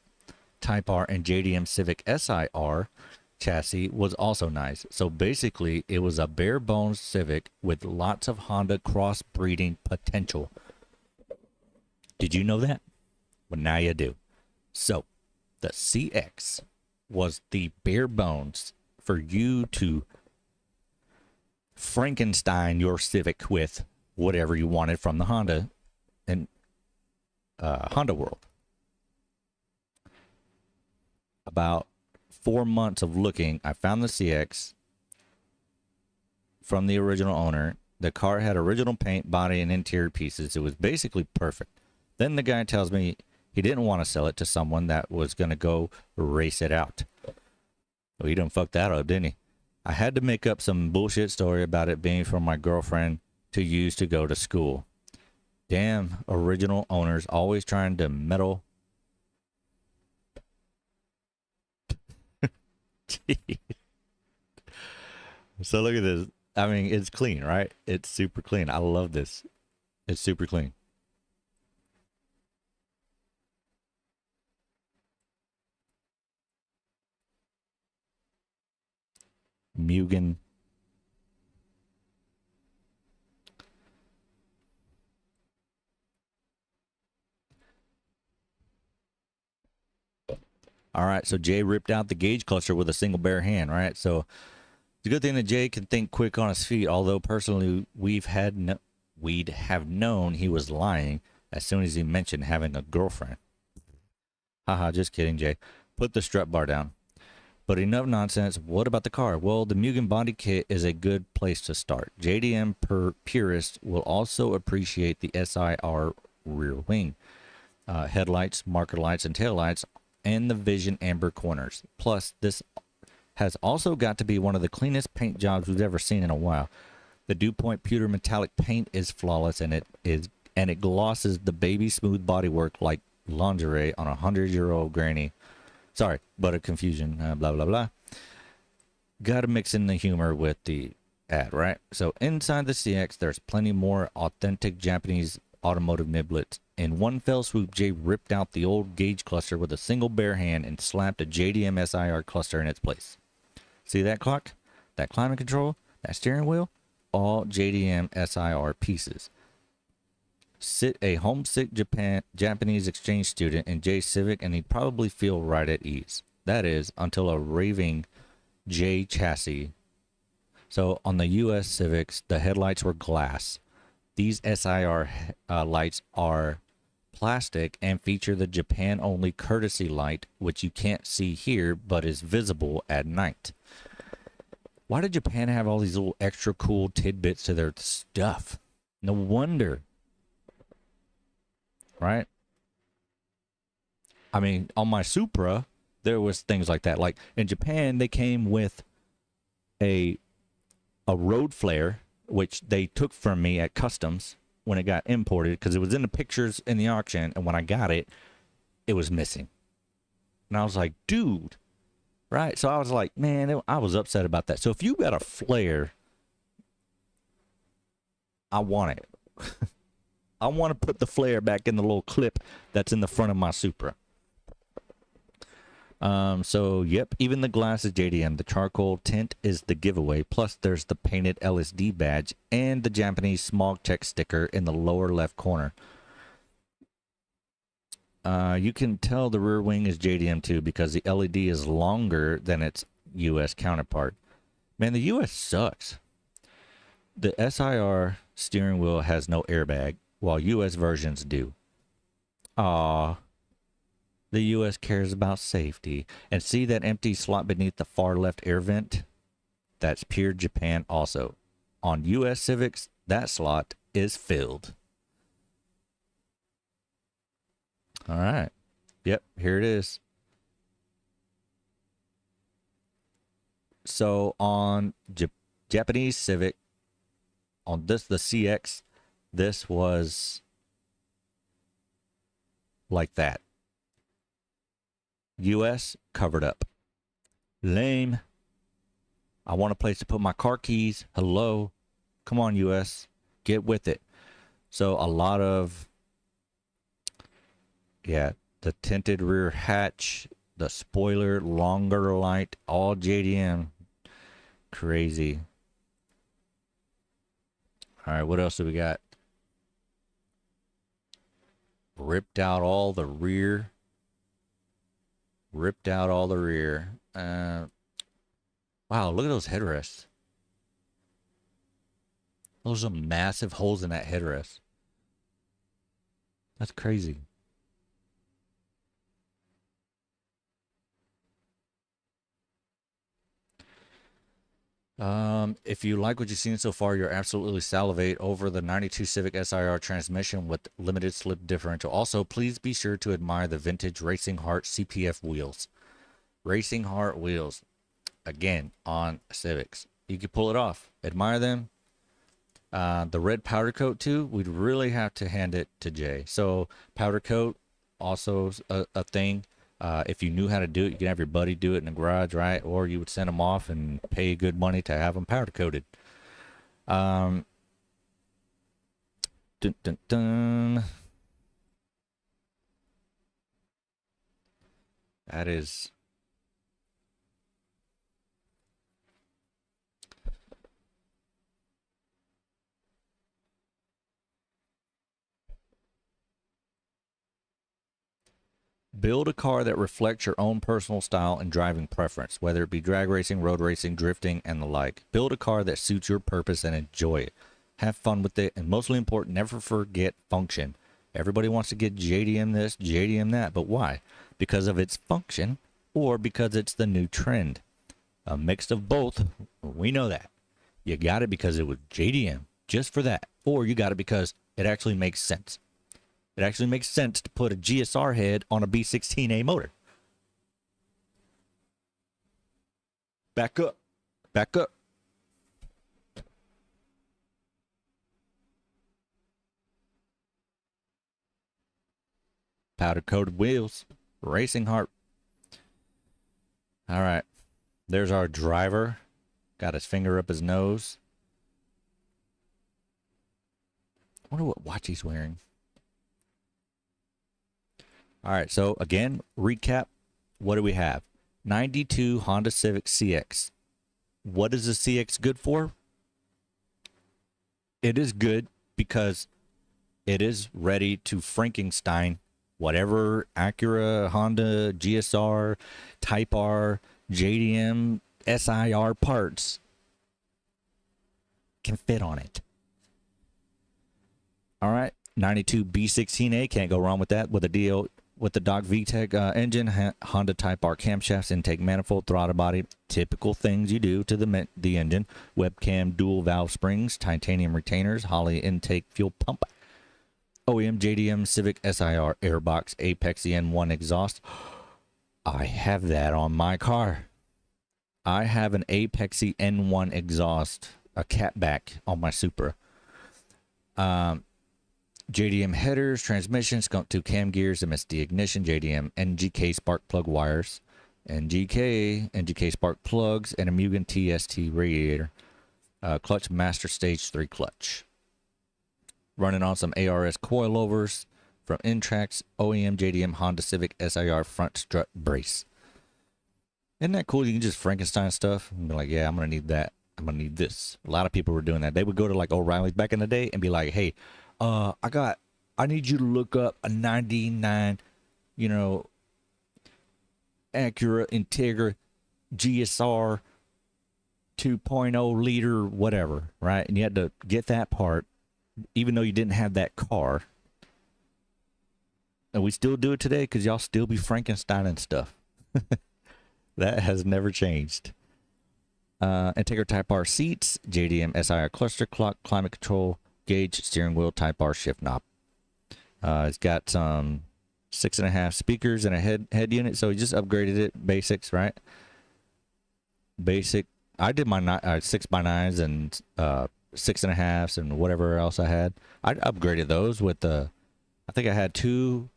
Type R and JDM Civic SIR chassis was also nice. So basically, it was a bare bones Civic with lots of Honda crossbreeding potential. Did you know that? Well, now you do. So, the CX was the bare bones for you to Frankenstein your Civic with whatever you wanted from the Honda and Honda world. About 4 months of looking, I found the CX from the original owner. The car had original paint, body, and interior pieces. It was basically perfect. Then the guy tells me he didn't want to sell it to someone that was going to go race it out. Well, he done fucked that up, didn't he? I had to make up some bullshit story about it being for my girlfriend to use to go to school. Damn original owners always trying to meddle. So look at this. I mean, it's clean, right? It's super clean. I love this. It's super clean. Mugen. All right, so Jay ripped out the gauge cluster with a single bare hand, right? So it's a good thing that Jay can think quick on his feet. Although personally, we'd have known he was lying as soon as he mentioned having a girlfriend. Haha, just kidding, Jay. Put the strut bar down. But enough nonsense. What about the car? Well, the Mugen body kit is a good place to start. JDM purists will also appreciate the SIR rear wing, headlights, marker lights, and taillights, and the Vision Amber corners. Plus, this has also got to be one of the cleanest paint jobs we've ever seen in a while. The Dew Point pewter metallic paint is flawless, and it glosses the baby smooth bodywork like lingerie on a 100-year-old granny. Sorry, but a confusion. Blah blah blah. Got to mix in the humor with the ad, right? So inside the CX, there's plenty more authentic Japanese automotive niblets. In one fell swoop, Jay ripped out the old gauge cluster with a single bare hand and slapped a JDM SIR cluster in its place. See that clock? That climate control? That steering wheel? All JDM SIR pieces. Sit a homesick Japanese exchange student in Jay's Civic and he'd probably feel right at ease. That is, until a raving J chassis. So on the US Civics, the headlights were glass. These SIR lights are plastic and feature the Japan-only courtesy light, which you can't see here but is visible at night. Why did Japan have all these little extra cool tidbits to their stuff? No wonder. Right? I mean, on my Supra, there was things like that. Like in Japan, they came with a road flare, which they took from me at customs when it got imported because it was in the pictures in the auction, and when I got it, it was missing. And I was like, dude, right? So I was like, man, I was upset about that. So if you got a flare, I want it. I want to put the flare back in the little clip that's in the front of my Supra. So yep, even the glass is JDM. The charcoal tint is the giveaway. Plus, there's the painted LSD badge and the Japanese smog check sticker in the lower left corner. You can tell the rear wing is JDM too because the LED is longer than its US counterpart. Man, the US sucks. The SIR steering wheel has no airbag, while US versions do. Aww. The US cares about safety. And see that empty slot beneath the far left air vent? That's pure Japan also. On US Civics, that slot is filled. All right. Yep, here it is. So on Japanese Civic, on this, the CX, this was like that. US covered up. Lame. I want a place to put my car keys. Hello. Come on, US. Get with it. So a lot of, yeah, the tinted rear hatch, the spoiler, longer light, all JDM. Crazy. All right, what else do we got? Ripped out all the rear. Ripped out all the rear. Wow, look at those headrests. Those are massive holes in that headrest. That's crazy. If you like what you've seen so far, you're absolutely salivate over the 92 Civic SIR transmission with limited slip differential. Also, please be sure to admire the vintage Racing Heart CPF wheels. Racing Heart wheels, again, on Civics. You can pull it off. Admire them. The red powder coat too, we'd really have to hand it to Jay. So powder coat, also a thing. If you knew how to do it, you could have your buddy do it in the garage, right? Or you would send them off and pay good money to have them powder coated. Dun, dun, dun. That is build a car that reflects your own personal style and driving preference, whether it be drag racing, road racing, drifting, and the like. Build a car that suits your purpose and enjoy it. Have fun with it, and mostly important, never forget function. Everybody wants to get JDM this, JDM that, but why? Because of its function or because it's the new trend? A mix of both, we know that. You got it because it was JDM, just for that, or you got it because it actually makes sense. It actually makes sense to put a GSR head on a B16A motor. Back up. Back up. Powder coated wheels. Racing heart. All right. There's our driver. Got his finger up his nose. I wonder what watch he's wearing. All right. So, again, recap. What do we have? 92 Honda Civic CX. What is the CX good for? It is good because it is ready to Frankenstein whatever Acura, Honda, GSR, Type R, JDM, SIR parts can fit on it. All right, 92 B16A, can't go wrong with that. With the Doc VTEC engine, Honda Type R camshafts, intake manifold, throttle body, typical things you do to the engine. Webcam, dual valve springs, titanium retainers, Holley intake fuel pump. OEM JDM Civic SIR airbox Apex N1 exhaust. I have that on my car. I have an Apex N1 exhaust, a catback on my Supra. JDM headers, transmission, skunk 2 cam gears, MSD ignition, JDM NGK spark plug wires, NGK spark plugs, and a Mugen TST radiator. Clutch master stage 3 clutch. Running on some ARS coilovers from Intrax, OEM JDM Honda Civic SIR front strut brace. Isn't that cool? You can just Frankenstein stuff and be like, yeah, I'm going to need that. I'm going to need this. A lot of people were doing that. They would go to like O'Reilly's back in the day and be like, hey, I need you to look up a 99, Acura Integra GSR 2.0 liter, whatever, right? And you had to get that part, even though you didn't have that car. And we still do it today because y'all still be Frankenstein and stuff. That has never changed. Integra Type R seats, JDM SIR cluster clock, climate control, gauge, steering wheel, Type R shift knob. It's got some 6.5 speakers and a head unit, so we just upgraded it. Basics, right? Basic. I did my 6x9s and 6.5s and whatever else I had. I upgraded those with the. I think I had two.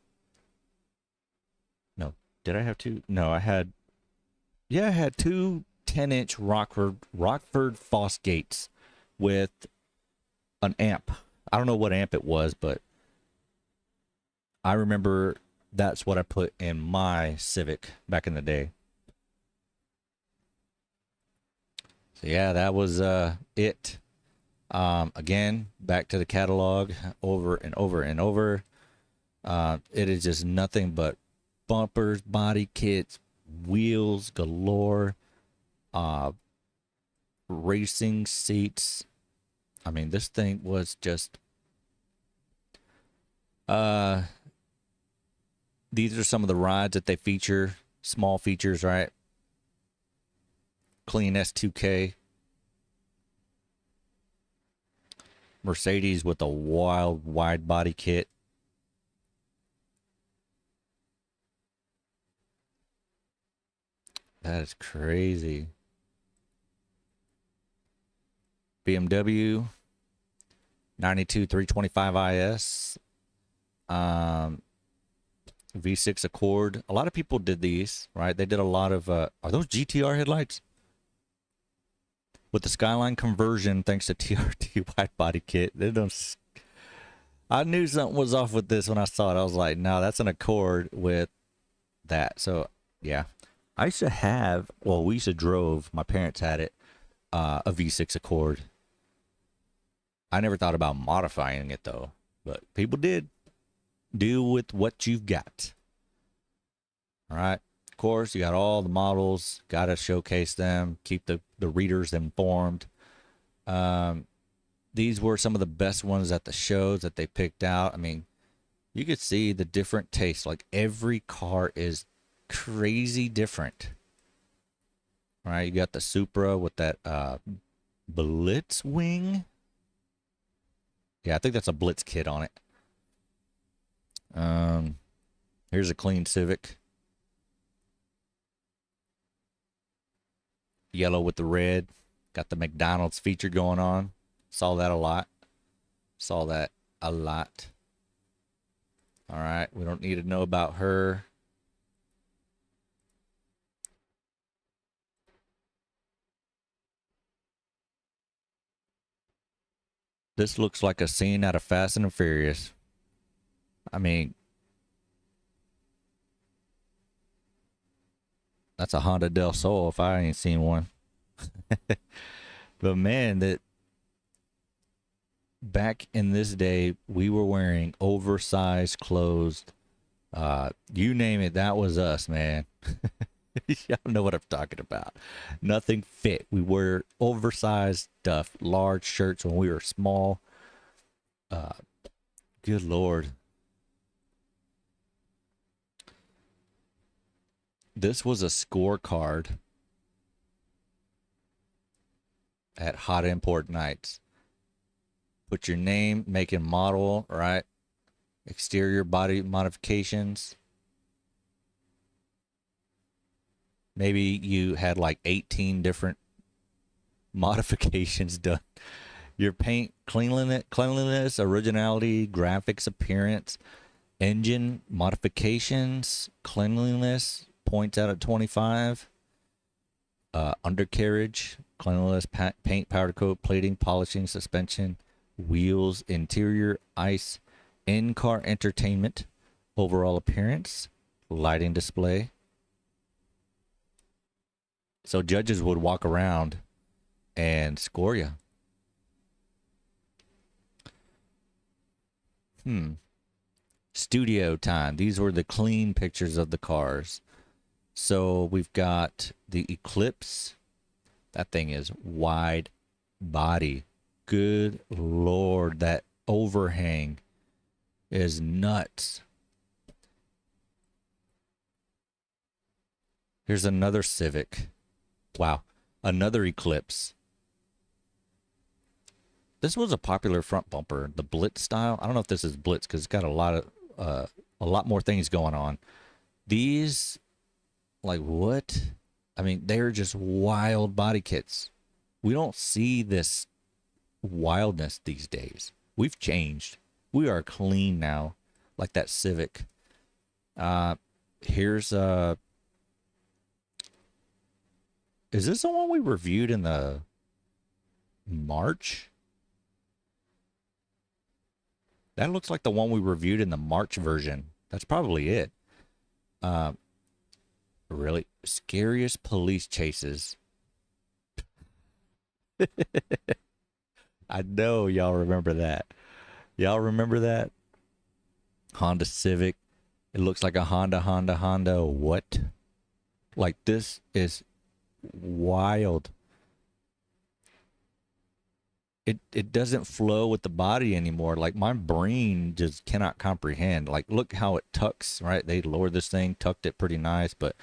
No, did I have two? No, I had. Yeah, I had two 10-inch Rockford Fosgates with an amp. I don't know what amp it was, but I remember that's what I put in my Civic back in the day. So yeah, that was it. Again, back to the catalog over and over and over. It is just nothing but bumpers, body kits, wheels galore, racing seats. I mean, this thing was just these are some of the rides that they feature, small features, right? Clean S2K. Mercedes with a wild wide body kit. That is crazy. BMW 92 325 IS, V6 Accord. A lot of people did these, right? They did a lot of, are those GTR headlights? With the Skyline conversion, thanks to TRT wide body kit. They don't, I knew something was off with this when I saw it. I was like, no, that's an Accord with that. So, yeah. I used to have, well, we used to drove, my parents had it, a V6 Accord. I never thought about modifying it, though. But people did. Deal with what you've got. All right. Of course, you got all the models. Got to showcase them. Keep the readers informed. These were some of the best ones at the shows that they picked out. I mean, you could see the different tastes. Like every car is crazy different. All right. You got the Supra with that Blitz wing. Yeah, I think that's a Blitz kit on it. Here's a clean Civic. Yellow with the red. Got the McDonald's feature going on. Saw that a lot. Saw that a lot. All right, we don't need to know about her. This looks like a scene out of Fast and the Furious. I mean, that's a Honda Del Sol if I ain't seen one. But man, that back in this day, we were wearing oversized clothes. You name it, that was us, man. Y'all know what I'm talking about. Nothing fit. We wore oversized stuff, large shirts when we were small. Good Lord. This was a scorecard at Hot Import Nights. Put your name, make and model, right? Exterior body modifications. Maybe you had like 18 different modifications done. Your paint cleanliness, originality, graphics, appearance, engine modifications, cleanliness, points out at 25. Undercarriage, cleanliness, paint, powder coat, plating, polishing, suspension, wheels, interior, ice, in-car entertainment, overall appearance, lighting display. So judges would walk around and score you. Studio time. These were the clean pictures of the cars. So we've got the Eclipse. That thing is wide body. Good Lord, that overhang is nuts. Here's another Civic. Wow. Another Eclipse. This was a popular front bumper, the Blitz style. I don't know if this is Blitz because it's got a lot more things going on. These, like what? I mean, they're just wild body kits. We don't see this wildness these days. We've changed. We are clean now, like that Civic. Here's is this the one we reviewed in the March? That looks like the one we reviewed in the March version. That's probably it. Really? Scariest police chases. I know y'all remember that. Y'all remember that? Honda Civic. It looks like a Honda. What? Like, this is wild. It doesn't flow with the body anymore. Like, my brain just cannot comprehend. Like, look how it tucks, right? They lowered this thing, tucked it pretty nice, but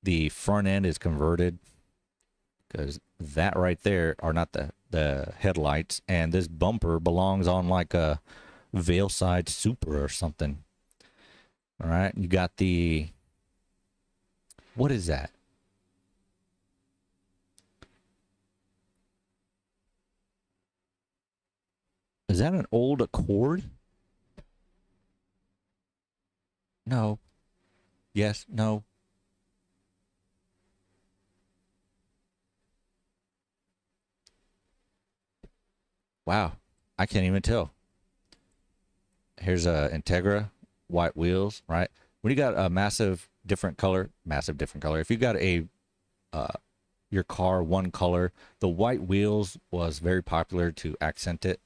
the front end is converted because that right there are not the headlights, and this bumper belongs on like a Veilside Supra or something. All right, you got the, what is that? Is that an old Accord? No. Yes. No. Wow. I can't even tell. Here's a Integra, white wheels, right? When you got a massive different color. If you got a uh, your car one color, the white wheels was very popular to accent it,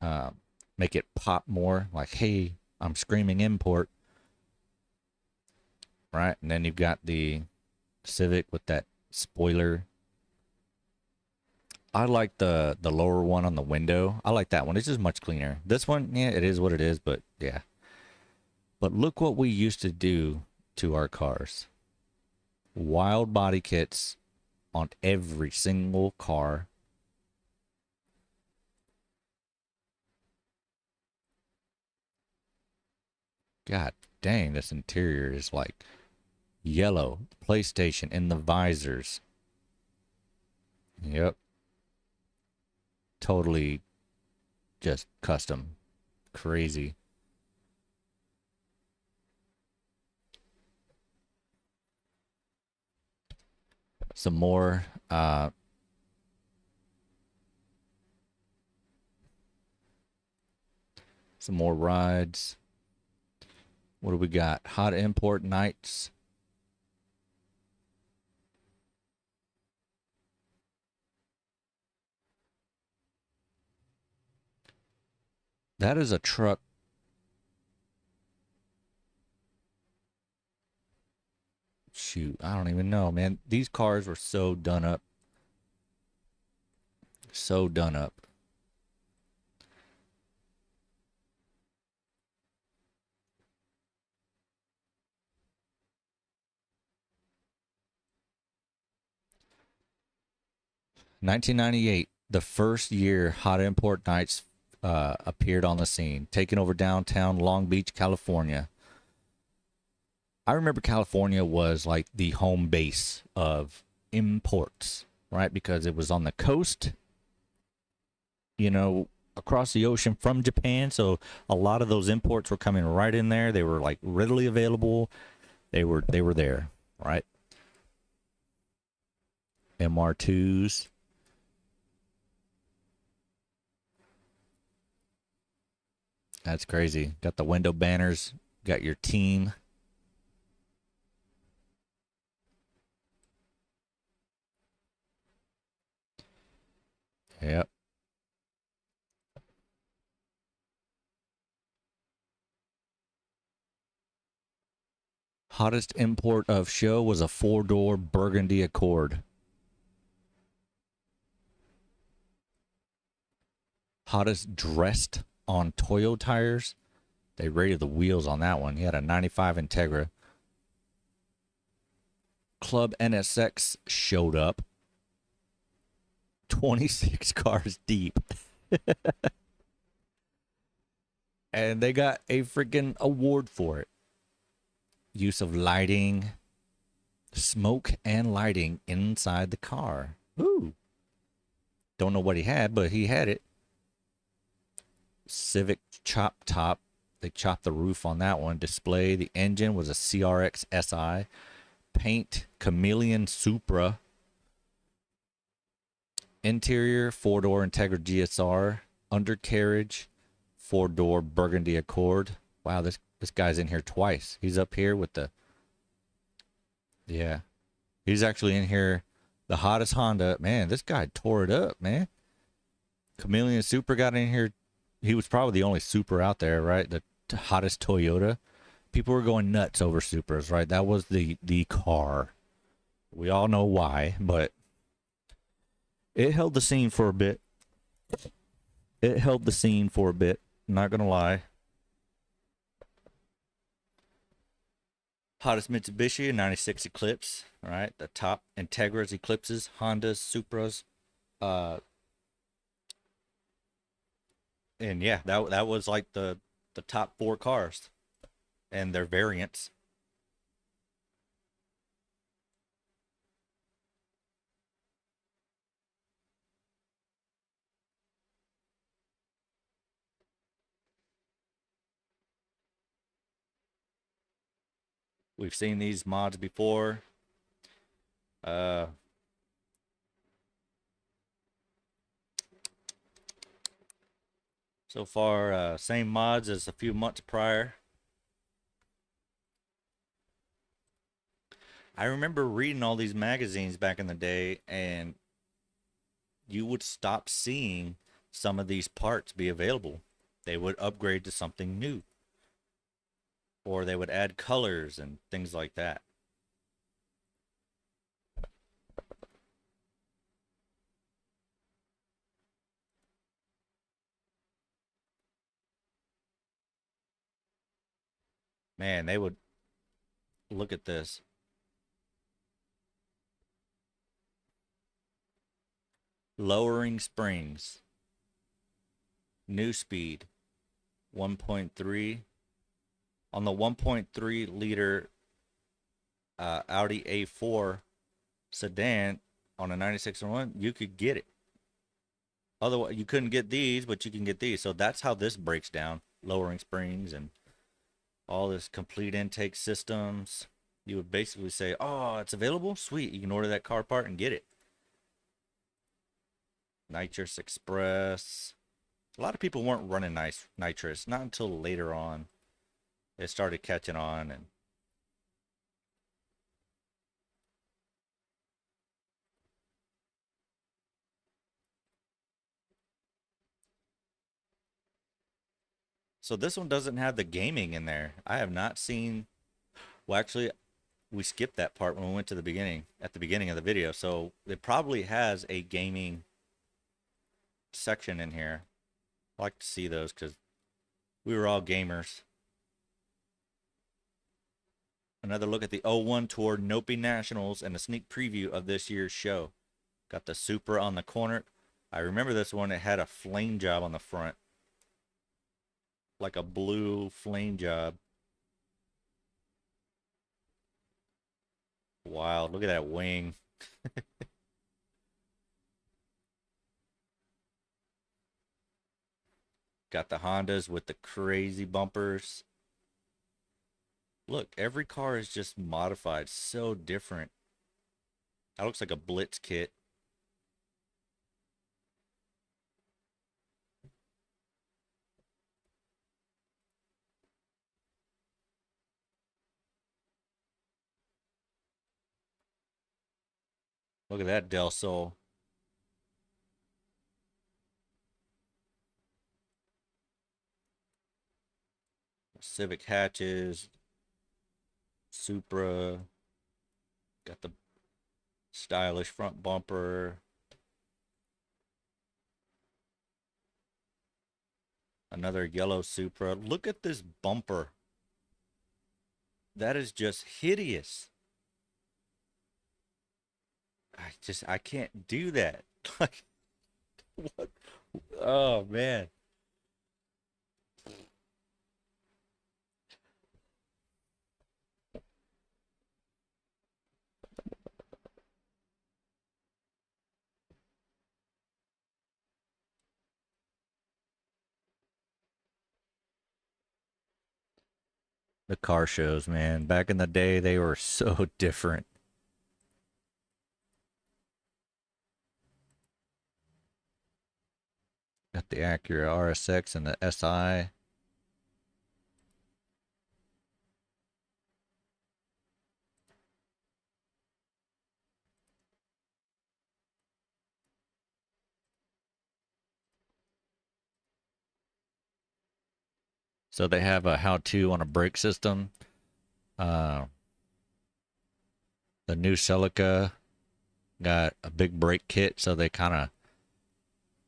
um, make it pop more. Like, hey, I'm screaming import, right? And then you've got the Civic with that spoiler. I like the lower one on the window. I like that one. It's just much cleaner. This one, yeah, it is what it is, but yeah. But look what we used to do to our cars. Wild body kits on every single car. God dang, this interior is like yellow. PlayStation in the visors. Yep. Totally just custom. Crazy. Some more some more rides. What do we got? Hot import nights. That is a truck. Shoot, I don't even know, man. These cars were so done up. So done up. $1998, the first year Hot Import Nights appeared on the scene, taking over downtown Long Beach, California. I remember California was like the home base of imports, right? Because it was on the coast, you know, across the ocean from Japan. So a lot of those imports were coming right in there. They were like readily available. They were there, right? MR2s. That's crazy. Got the window banners. Got your team. Yep. Hottest import of show was a four-door Burgundy Accord. Hottest dressed on Toyo tires. They rated the wheels on that one. He had a 95 Integra. Club NSX showed up. 26 cars deep. And they got a freaking award for it. Use of lighting, smoke and lighting inside the car. Ooh. Don't know what he had, but he had it. Civic chop top. They chopped the roof on that one. Display. The engine was a CRX SI. Paint Chameleon Supra. Interior four-door Integra GSR. Undercarriage four-door Burgundy Accord. Wow, this guy's in here twice. He's up here with the yeah. He's actually in here. The hottest Honda. Man, this guy tore it up, man. Chameleon Supra got in here. He was probably the only Supra out there, right? The hottest Toyota. People were going nuts over Supras, right? That was the car. We all know why, but it held the scene for a bit. It held the scene for a bit. Not gonna lie. Hottest Mitsubishi, 96 Eclipse, right? The top Integras, Eclipses, Hondas, Supras, uh, and yeah, that was like the top four cars and their variants. We've seen these mods before. Uh, so far, same mods as a few months prior. I remember reading all these magazines back in the day, and you would stop seeing some of these parts be available. They would upgrade to something new, or they would add colors and things like that. Man, they would look at this. Lowering springs, new speed, 1.3. On the 1.3 liter Audi A4 sedan on a 9601, you could get it. Otherwise, you couldn't get these, but you can get these. So that's how this breaks down. Lowering springs and all this complete intake systems. You would basically say, "Oh, it's available. Sweet, you can order that car part and get it." Nitrous Express. A lot of people weren't running nitrous, not until later on. It started catching on, and so this one doesn't have the gaming in there. I have not seen. Well, actually, we skipped that part when we went to the beginning, at the beginning of the video. So it probably has a gaming section in here. I like to see those because we were all gamers. Another look at the '01 Tour Nopi Nationals and a sneak preview of this year's show. Got the Supra on the corner. I remember this one. It had a flame job on the front, like a blue flame job. Wow, look at that wing. Got the Hondas with the crazy bumpers. Look, every car is just modified so different. That looks like a Blitz kit. Look at that Del Sol. Civic hatches, Supra. Got the stylish front bumper. Another yellow Supra. Look at this bumper. That is just hideous. I can't do that. Like what? Oh man. The car shows, man. Back in the day, they were so different. Got the Acura RSX and the SI. So they have a how-to on a brake system. Uh, the new Celica got a big brake kit, so they kind of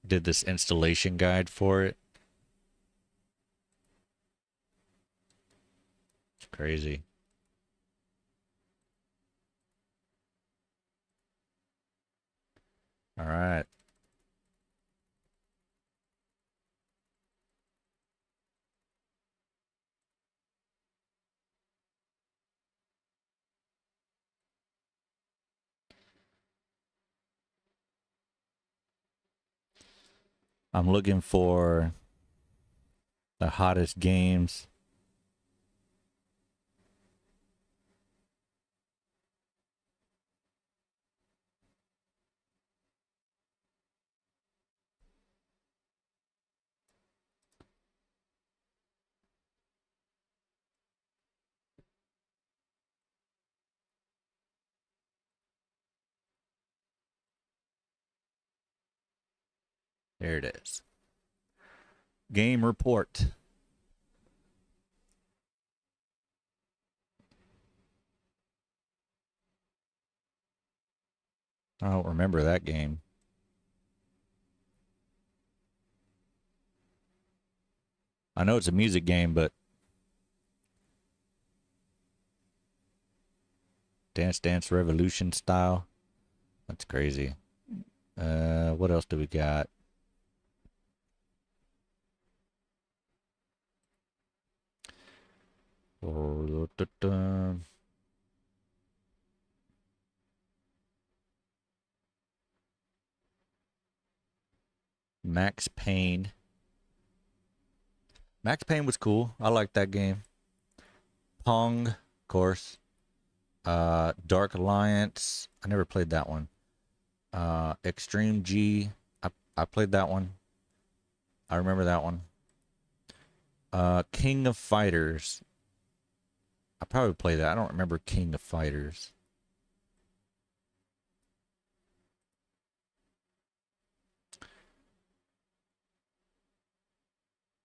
did this installation guide for it. It's crazy. All right. I'm looking for the hottest games. There it is. Game report. I don't remember that game. I know it's a music game, but Dance Dance Revolution style. That's crazy. What else do we got? Max Payne. Max Payne was cool. I liked that game. Pong, of course. Dark Alliance. I never played that one. Extreme G. I played that one. I remember that one. King of Fighters. I probably played that. I don't remember King of Fighters.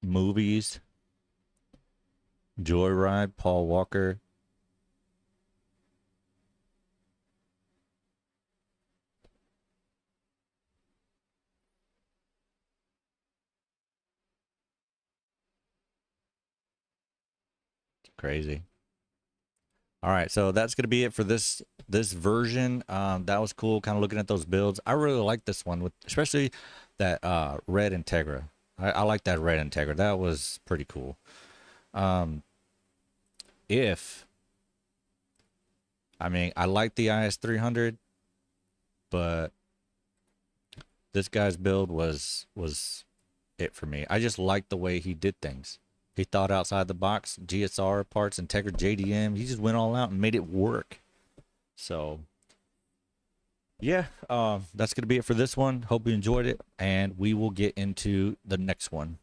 Movies. Joyride, Paul Walker. Crazy. All right, so that's gonna be it for this version. That was cool, kind of looking at those builds. I really like this one, with especially that red Integra. I like that red Integra. That was pretty cool. If I mean, I like the IS-300, but this guy's build was it for me. I just liked the way he did things. He thought outside the box. GSR parts, Integra, JDM. He just went all out and made it work. So yeah, that's gonna be it for this one. Hope you enjoyed it, and we will get into the next one.